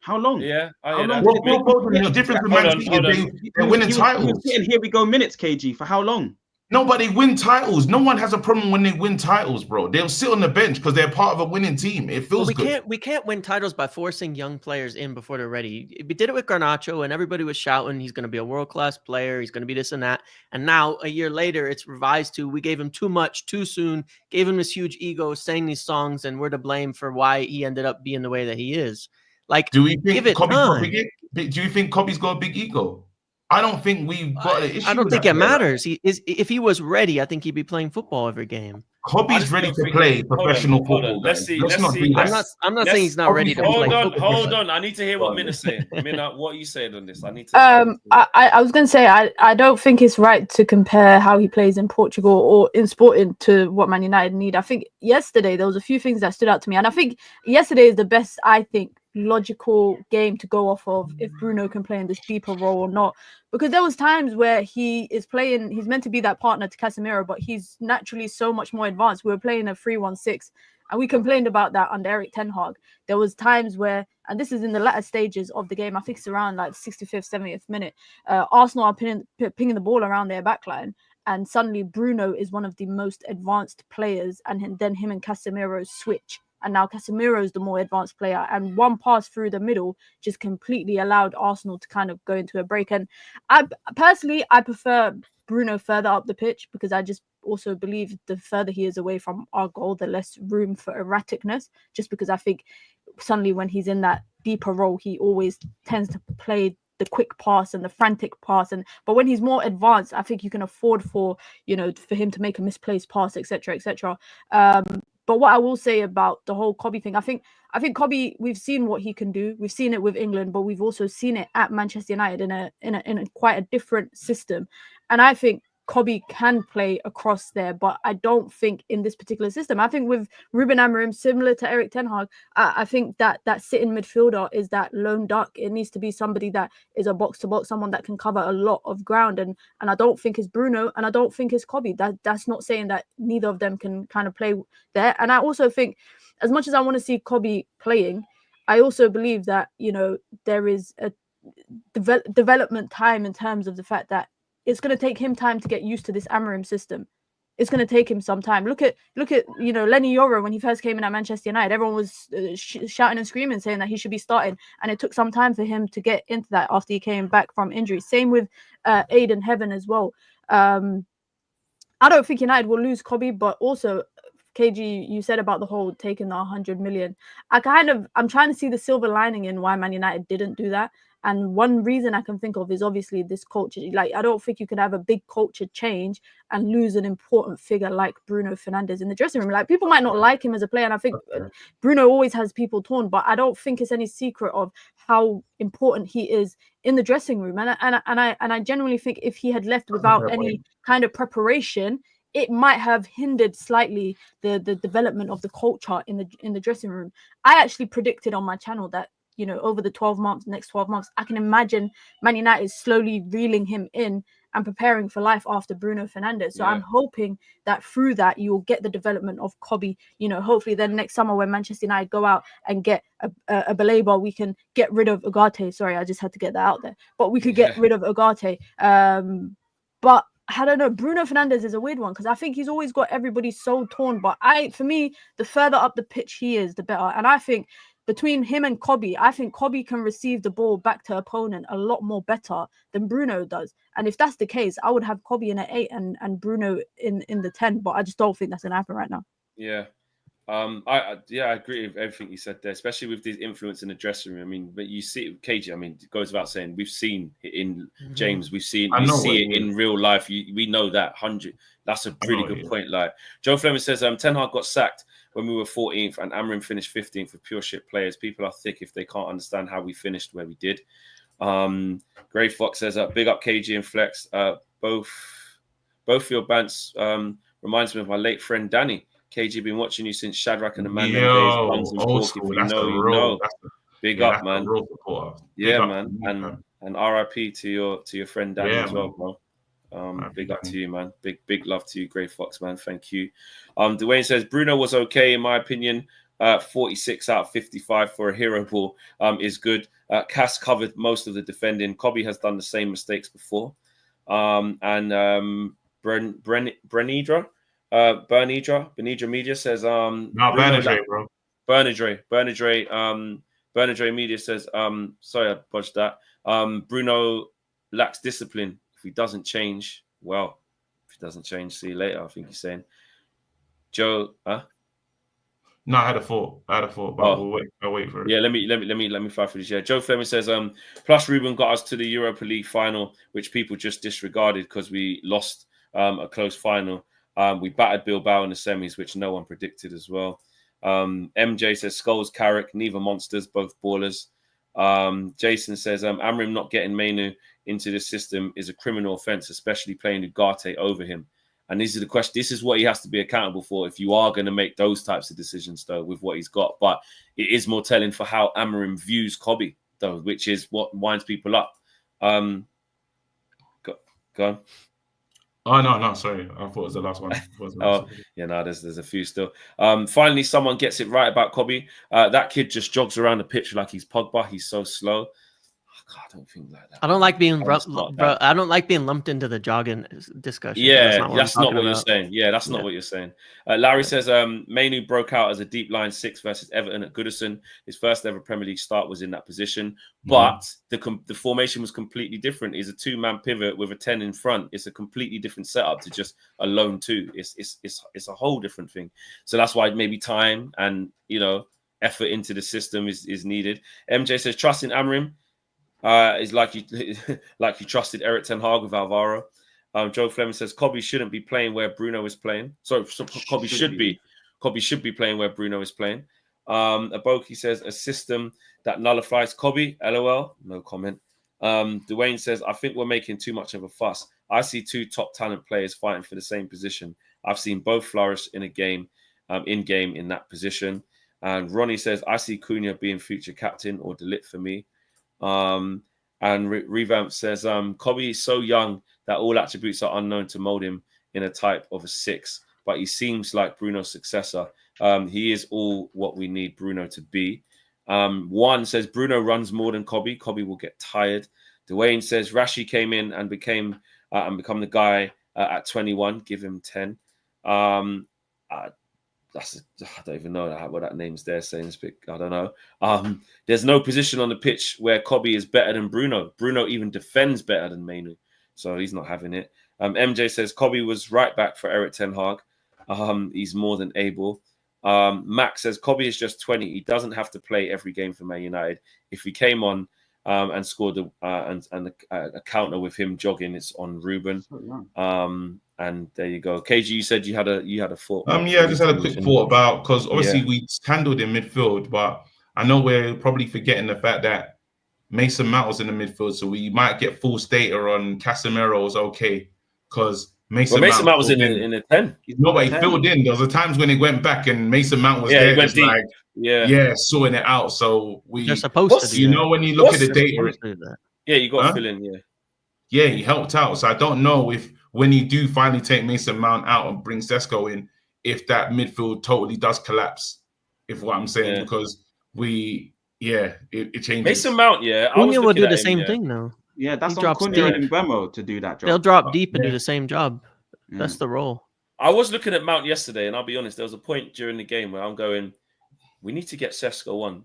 How long? Yeah, I How hear long that. did Well, the difference with Man City is they're winning he titles. was getting here we go minutes, KG, for how long? Nobody win titles. No one has a problem when they win titles, bro. They'll sit on the bench because they're part of a winning team. It feels good. We can't win titles by forcing young players in before they're ready. We did it with Garnacho, and everybody was shouting he's going to be a world-class player. He's going to be this and that. And now, a year later, it's revised to we gave him too much too soon, gave him this huge ego, sang these songs, and we're to blame for why he ended up being the way that he is. Like, do we think give it time. Do you think Kobe's got a big ego? I don't think we've got an issue. I don't think it matters. If he was ready, I think he'd be playing football every game. Kobe's ready to play professional football. Let's see. I'm not saying he's not ready to play. Hold on. I need to hear what Mina's saying. Mina, what are you saying on this? I need to. I was going to say I don't think it's right to compare how he plays in Portugal or in Sporting to what Man United need. I think yesterday there was a few things that stood out to me, and I think yesterday is the best, I think, logical game to go off of if Bruno can play in this deeper role or not, because there was times where he's meant to be that partner to Casemiro, but he's naturally so much more advanced. We were playing a 3-1-6 and we complained about that under Erik ten Hag. There was times where, and this is in the latter stages of the game, I think it's around like 65th 70th minute, Arsenal are pinging the ball around their backline, and suddenly Bruno is one of the most advanced players, and then him and Casemiro switch. And now Casemiro is the more advanced player. And one pass through the middle just completely allowed Arsenal to kind of go into a break. And I prefer Bruno further up the pitch, because I just also believe the further he is away from our goal, the less room for erraticness. Just because I think suddenly when he's in that deeper role, he always tends to play the quick pass and the frantic pass. But when he's more advanced, I think you can afford for him to make a misplaced pass, etc., etc. But what I will say about the whole Kobe thing, I think Kobe, we've seen what he can do. We've seen it with England, but we've also seen it at Manchester United in a quite a different system. And I think Kobe can play across there, but I don't think in this particular system. I think with Ruben Amorim, similar to Erik ten Hag, I think that sitting midfielder is that lone duck. It needs to be somebody that is a box-to-box, someone that can cover a lot of ground. And I don't think it's Bruno, and I don't think it's Kobe. That's not saying that neither of them can kind of play there. And I also think, as much as I want to see Kobe playing, I also believe that, there is a development time in terms of the fact that it's going to take him time to get used to this Amorim system. It's going to take him some time. Look at Lenny Yoro when he first came in at Manchester United. Everyone was shouting and screaming, saying that he should be starting, and it took some time for him to get into that after he came back from injury. Same with Aiden Heaven as well. I don't think United will lose Kobe, but also, KG, you said about the whole taking the 100 million. I'm trying to see the silver lining in why Man United didn't do that. And one reason I can think of is obviously this culture. Like, I don't think you can have a big culture change and lose an important figure like Bruno Fernandes in the dressing room. Like, people might not like him as a player, and I think Bruno always has people torn, but I don't think it's any secret of how important he is in the dressing room. And I genuinely think if he had left without any kind of preparation, it might have hindered slightly the development of the culture in the dressing room. I actually predicted on my channel that, over the next 12 months, I can imagine Man United slowly reeling him in and preparing for life after Bruno Fernandes. So I'm hoping that through that you'll get the development of Kobe. Hopefully then next summer when Manchester United go out and get a Baleba, we can get rid of Ugarte. Sorry, I just had to get that out there. But we could get rid of Ugarte. But I don't know. Bruno Fernandes is a weird one because I think he's always got everybody so torn. But for me, the further up the pitch he is, the better. And I think between him and Kobe, I think Kobe can receive the ball back to opponent a lot more better than Bruno does. And if that's the case, I would have Kobe in at 8 and Bruno in the 10. But I just don't think that's going to happen right now. Yeah. I agree with everything you said there, especially with the influence in the dressing room. I mean, but you see, KG, I mean, it goes without saying, we've seen it in James, we see it in real life. We know that 100. That's a really good point. Like Joe Fleming says, Ten Hag got sacked when we were 14th and Amorim finished 15th for pure shit players. People are thick if they can't understand how we finished where we did. Gray Fox says, big up KG and Flex. Both your bants reminds me of my late friend Danny. KG, been watching you since Shadrach and the Man days. Old school. That's the real. Big up, man. Real supporter. Yeah, man. And RIP to your friend Danny as well, bro. Big up to you, man. Big love to you, Grey Fox, man. Thank you. Dwayne says Bruno was okay in my opinion, 46 out of 55 for a hero ball is good. Cass covered most of the defending. Kobe has done the same mistakes before. Bernidra Media says Bernadre, bro. Bernadre Media says sorry, I botched that. Bruno lacks discipline. If he doesn't change, well, if he doesn't change, see you later. I think he's saying. Joe, No, I had a thought, but I'll wait for it. Yeah, let me fight for this. Yeah, Joe Fleming says, plus Ruben got us to the Europa League final, which people just disregarded because we lost a close final. We battered Bilbao in the semis, which no one predicted as well. MJ says Skulls, Carrick, neither monsters, both ballers. Jason says Amrim not getting Mainu into the system is a criminal offense, especially playing Ugarte over him. And this is the question. This is what he has to be accountable for if you are going to make those types of decisions, though, with what he's got. But it is more telling for how Amorim views Kobe, though, which is what winds people up. Go on. Oh, no, sorry. I thought it was the last one. Yeah, no, there's a few still. Finally, someone gets it right about Kobe. That kid just jogs around the pitch like he's Pogba. He's so slow. I don't think like that. I don't like being I don't like being lumped into the jogging discussion. Yeah, that's not what you're saying. Yeah, that's not what you're saying. Larry says Mainu broke out as a deep line 6 versus Everton at Goodison. His first ever Premier League start was in that position, but the formation was completely different. It's a 2-man pivot with a 10 in front. It's a completely different setup to just a lone 2. It's a whole different thing. So that's why maybe time and effort into the system is needed. MJ says trust in Amrim. Is like you trusted Eric Ten Hag with Alvaro. Joe Fleming says Kobe shouldn't be playing where Bruno is playing. So Kobe should be playing where Bruno is playing. Aboki says a system that nullifies Kobe. LOL. No comment. Dwayne says I think we're making too much of a fuss. I see 2 top talent players fighting for the same position. I've seen both flourish in a game, in that position. And Ronnie says I see Cunha being future captain or De Ligt for me. And Revamp says Kobe is so young that all attributes are unknown to mold him in a type of a 6, but he seems like Bruno's successor. He is all what we need Bruno to be. One says Bruno runs more than Kobe. Kobe will get tired. Dwayne says Rashi came in and become the guy at 21. Give him 10. I don't even know what that name's there saying. I don't know. There's no position on the pitch where Kobe is better than Bruno. Bruno even defends better than Mainu, so he's not having it. MJ says Kobe was right back for Eric Ten Hag. He's more than able. Max says Kobe is just 20. He doesn't have to play every game for Man United. If he came on and scored a counter with him jogging, it's on Ruben. And there you go. KG, you said you had a thought. Yeah, I just had a quick thought about, because obviously we handled in midfield, but I know we're probably forgetting the fact that Mason Mount was in the midfield, so we might get false data on Casemiro's okay, because Mason Mount was in the 10. No, but he filled in. There was times when he went back and Mason Mount was there, just like sorting it out. So they're supposed to. You know, when you look at the data, you got to fill in. Yeah, he helped out. So I don't know if when you do finally take Mason Mount out and bring Sesko in, if that midfield totally does collapse, if what I'm saying, because it changes. Mason Mount, Cunha will do the same thing now. Yeah, that's on Cunha and Mbemo to do that job. They'll drop deep and do the same job. That's the role. I was looking at Mount yesterday, and I'll be honest, there was a point during the game where I'm going, we need to get Sesko on,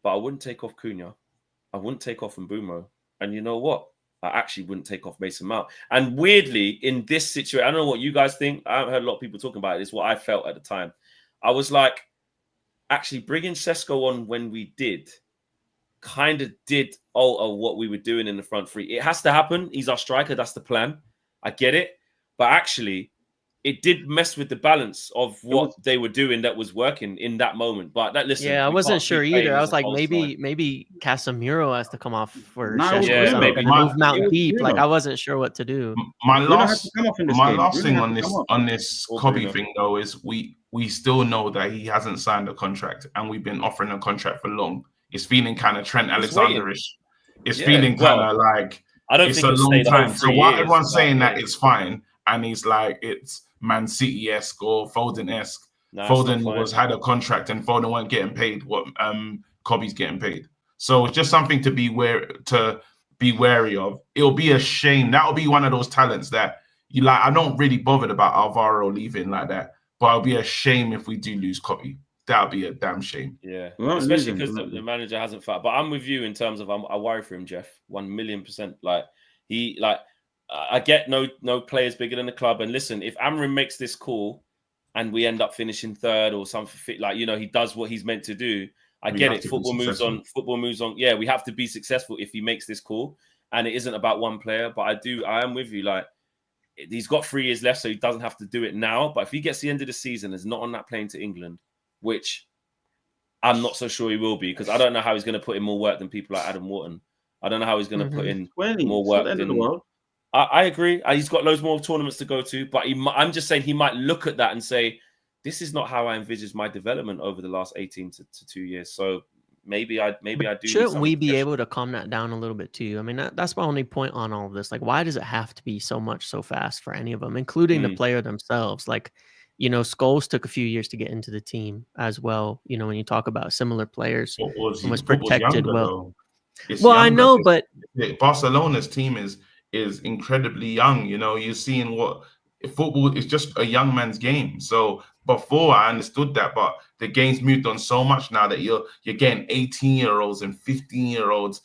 but I wouldn't take off Cunha. I wouldn't take off Mbeumo. And you know what? I actually wouldn't take off Mason Mount. And weirdly, in this situation, I don't know what you guys think. I haven't heard a lot of people talking about it. It's what I felt at the time. I was like, actually bringing Sesko on when we did kind of did alter what we were doing in the front three. It has to happen. He's our striker. That's the plan. I get it. But actually, it did mess with the balance of what they were doing that was working in that moment. But I wasn't sure either. I was like, maybe Casemiro has to come off for maybe move Mount deep. Like I wasn't sure what to do. My last thing on this Kobe thing though is we still know that he hasn't signed a contract, and we've been offering a contract for long. It's feeling kind of Trent Alexander-ish. It's feeling kind of like it's a long time. So while everyone's saying that it's fine, and he's like it's Man City-esque or Foden-esque, No, Foden had a contract and Foden weren't getting paid what Kobe's getting paid. So it's just something to be wary of. It'll be a shame. That'll be one of those talents that you like. I'm not really bothered about Alvaro leaving like that, but it'll be a shame if we do lose Kobe. That'll be a damn shame. Yeah, especially because the manager hasn't fought. But I'm with you in terms of I worry for him, Jeff. 1,000,000%. I get no players bigger than the club. And listen, if Amrin makes this call and we end up finishing third or something, he does what he's meant to do. I get it. Football moves on. Football moves on. Yeah, we have to be successful if he makes this call. And it isn't about one player. But I am with you. Like, he's got 3 years left, so he doesn't have to do it now. But if he gets the end of the season, is not on that plane to England, which I'm not so sure he will be, because I don't know how he's going to put in more work than people like Adam Wharton. I don't know how he's going to put in more work than the world. I agree. He's got loads more tournaments to go to, but I'm just saying he might look at that and say, this is not how I envisaged my development over the last 18 to 2 years. So maybe I do. Shouldn't we be able to calm that down a little bit too? I mean, that's my only point on all of this. Like, why does it have to be so much so fast for any of them, including the player themselves? Like, Scholes took a few years to get into the team as well. When you talk about similar players, was protected well. I know, but Barcelona's team is incredibly young. You're seeing what football is, just a young man's game. So before I understood that, but the game's moved on so much now that you're getting 18-year-olds and 15-year-olds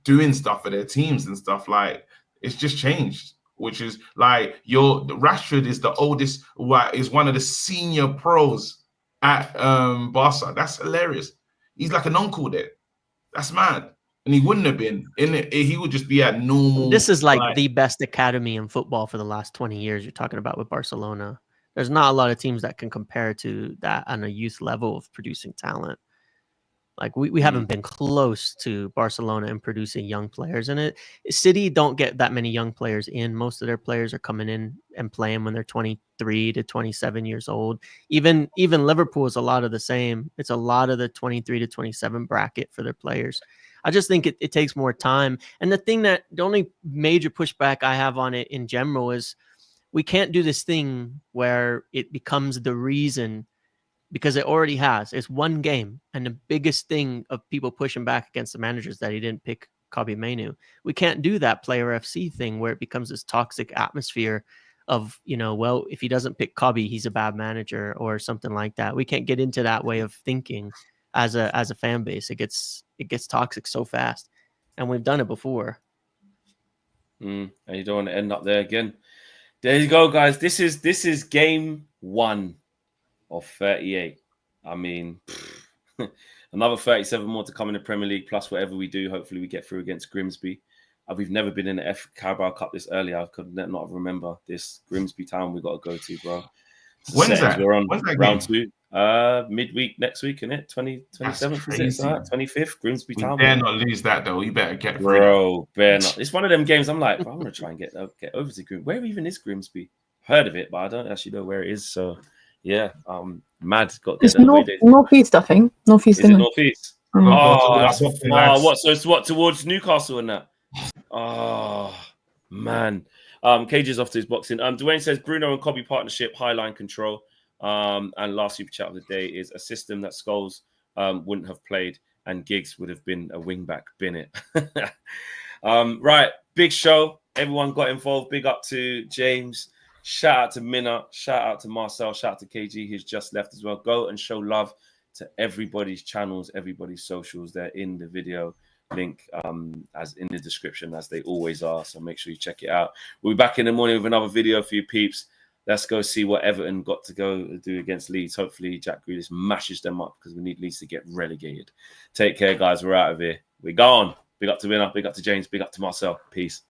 doing stuff for their teams and stuff. Like, it's just changed. Which is like Rashford is the oldest, is one of the senior pros at Barca. That's hilarious. He's like an uncle there. That's mad. And he wouldn't have been in it. He would just be at normal. This is like the best academy in football for the last 20 years. You're talking about with Barcelona. There's not a lot of teams that can compare to that on a youth level of producing talent. Like we haven't been close to Barcelona in producing young players. And City don't get that many young players in. Most of their players are coming in and playing when they're 23 to 27 years old. Even Liverpool is a lot of the same. It's a lot of the 23 to 27 bracket for their players. I just think it takes more time. And the only major pushback I have on it in general is we can't do this thing where it becomes the reason, because it already has. It's one game. And the biggest thing of people pushing back against the managers that he didn't pick Kobbie Mainoo. We can't do that player FC thing where it becomes this toxic atmosphere of, if he doesn't pick Kobbie, he's a bad manager or something like that. We can't get into that way of thinking as a fan base. It gets toxic so fast. And we've done it before. And you don't want to end up there again. There you go, guys. This is game 1 of 38. I mean, another 37 more to come in the Premier League, plus whatever we do. Hopefully we get through against Grimsby. We've never been in the Carabao Cup this early. I could not remember this Grimsby town we got to go to, bro. When's that? We're on When's that round game? 2. Midweek next week, isn't it? 27th, is it? 25th, Grimsby Town. You better not lose that, though. You better get bro, better not. It's one of them games I'm like, I want to try and get over to Grimsby. Where even is Grimsby? Heard of it, but I don't actually know where it is. So, yeah, mad. Got it's northeast, I think. Northeast, is it northeast? Oh, what? So it's what, towards Newcastle and that? Oh, man. Cage's off to his boxing. Dwayne says Bruno and Kobbie partnership, high line control. And last super chat of the day is a system that Scholes wouldn't have played and Giggs would have been a wing back. Bin it. Right, big show. Everyone got involved. Big up to James. Shout out to Minna. Shout out to Marcel. Shout out to KG, who's just left as well. Go and show love to everybody's channels, everybody's socials. They're in the video link as in the description, as they always are. So make sure you check it out. We'll be back in the morning with another video for you peeps. Let's go see what Everton got to go do against Leeds. Hopefully Jack Grealish mashes them up because we need Leeds to get relegated. Take care, guys. We're out of here. We're gone. Big up to Winner. Big up to James. Big up to Marcel. Peace.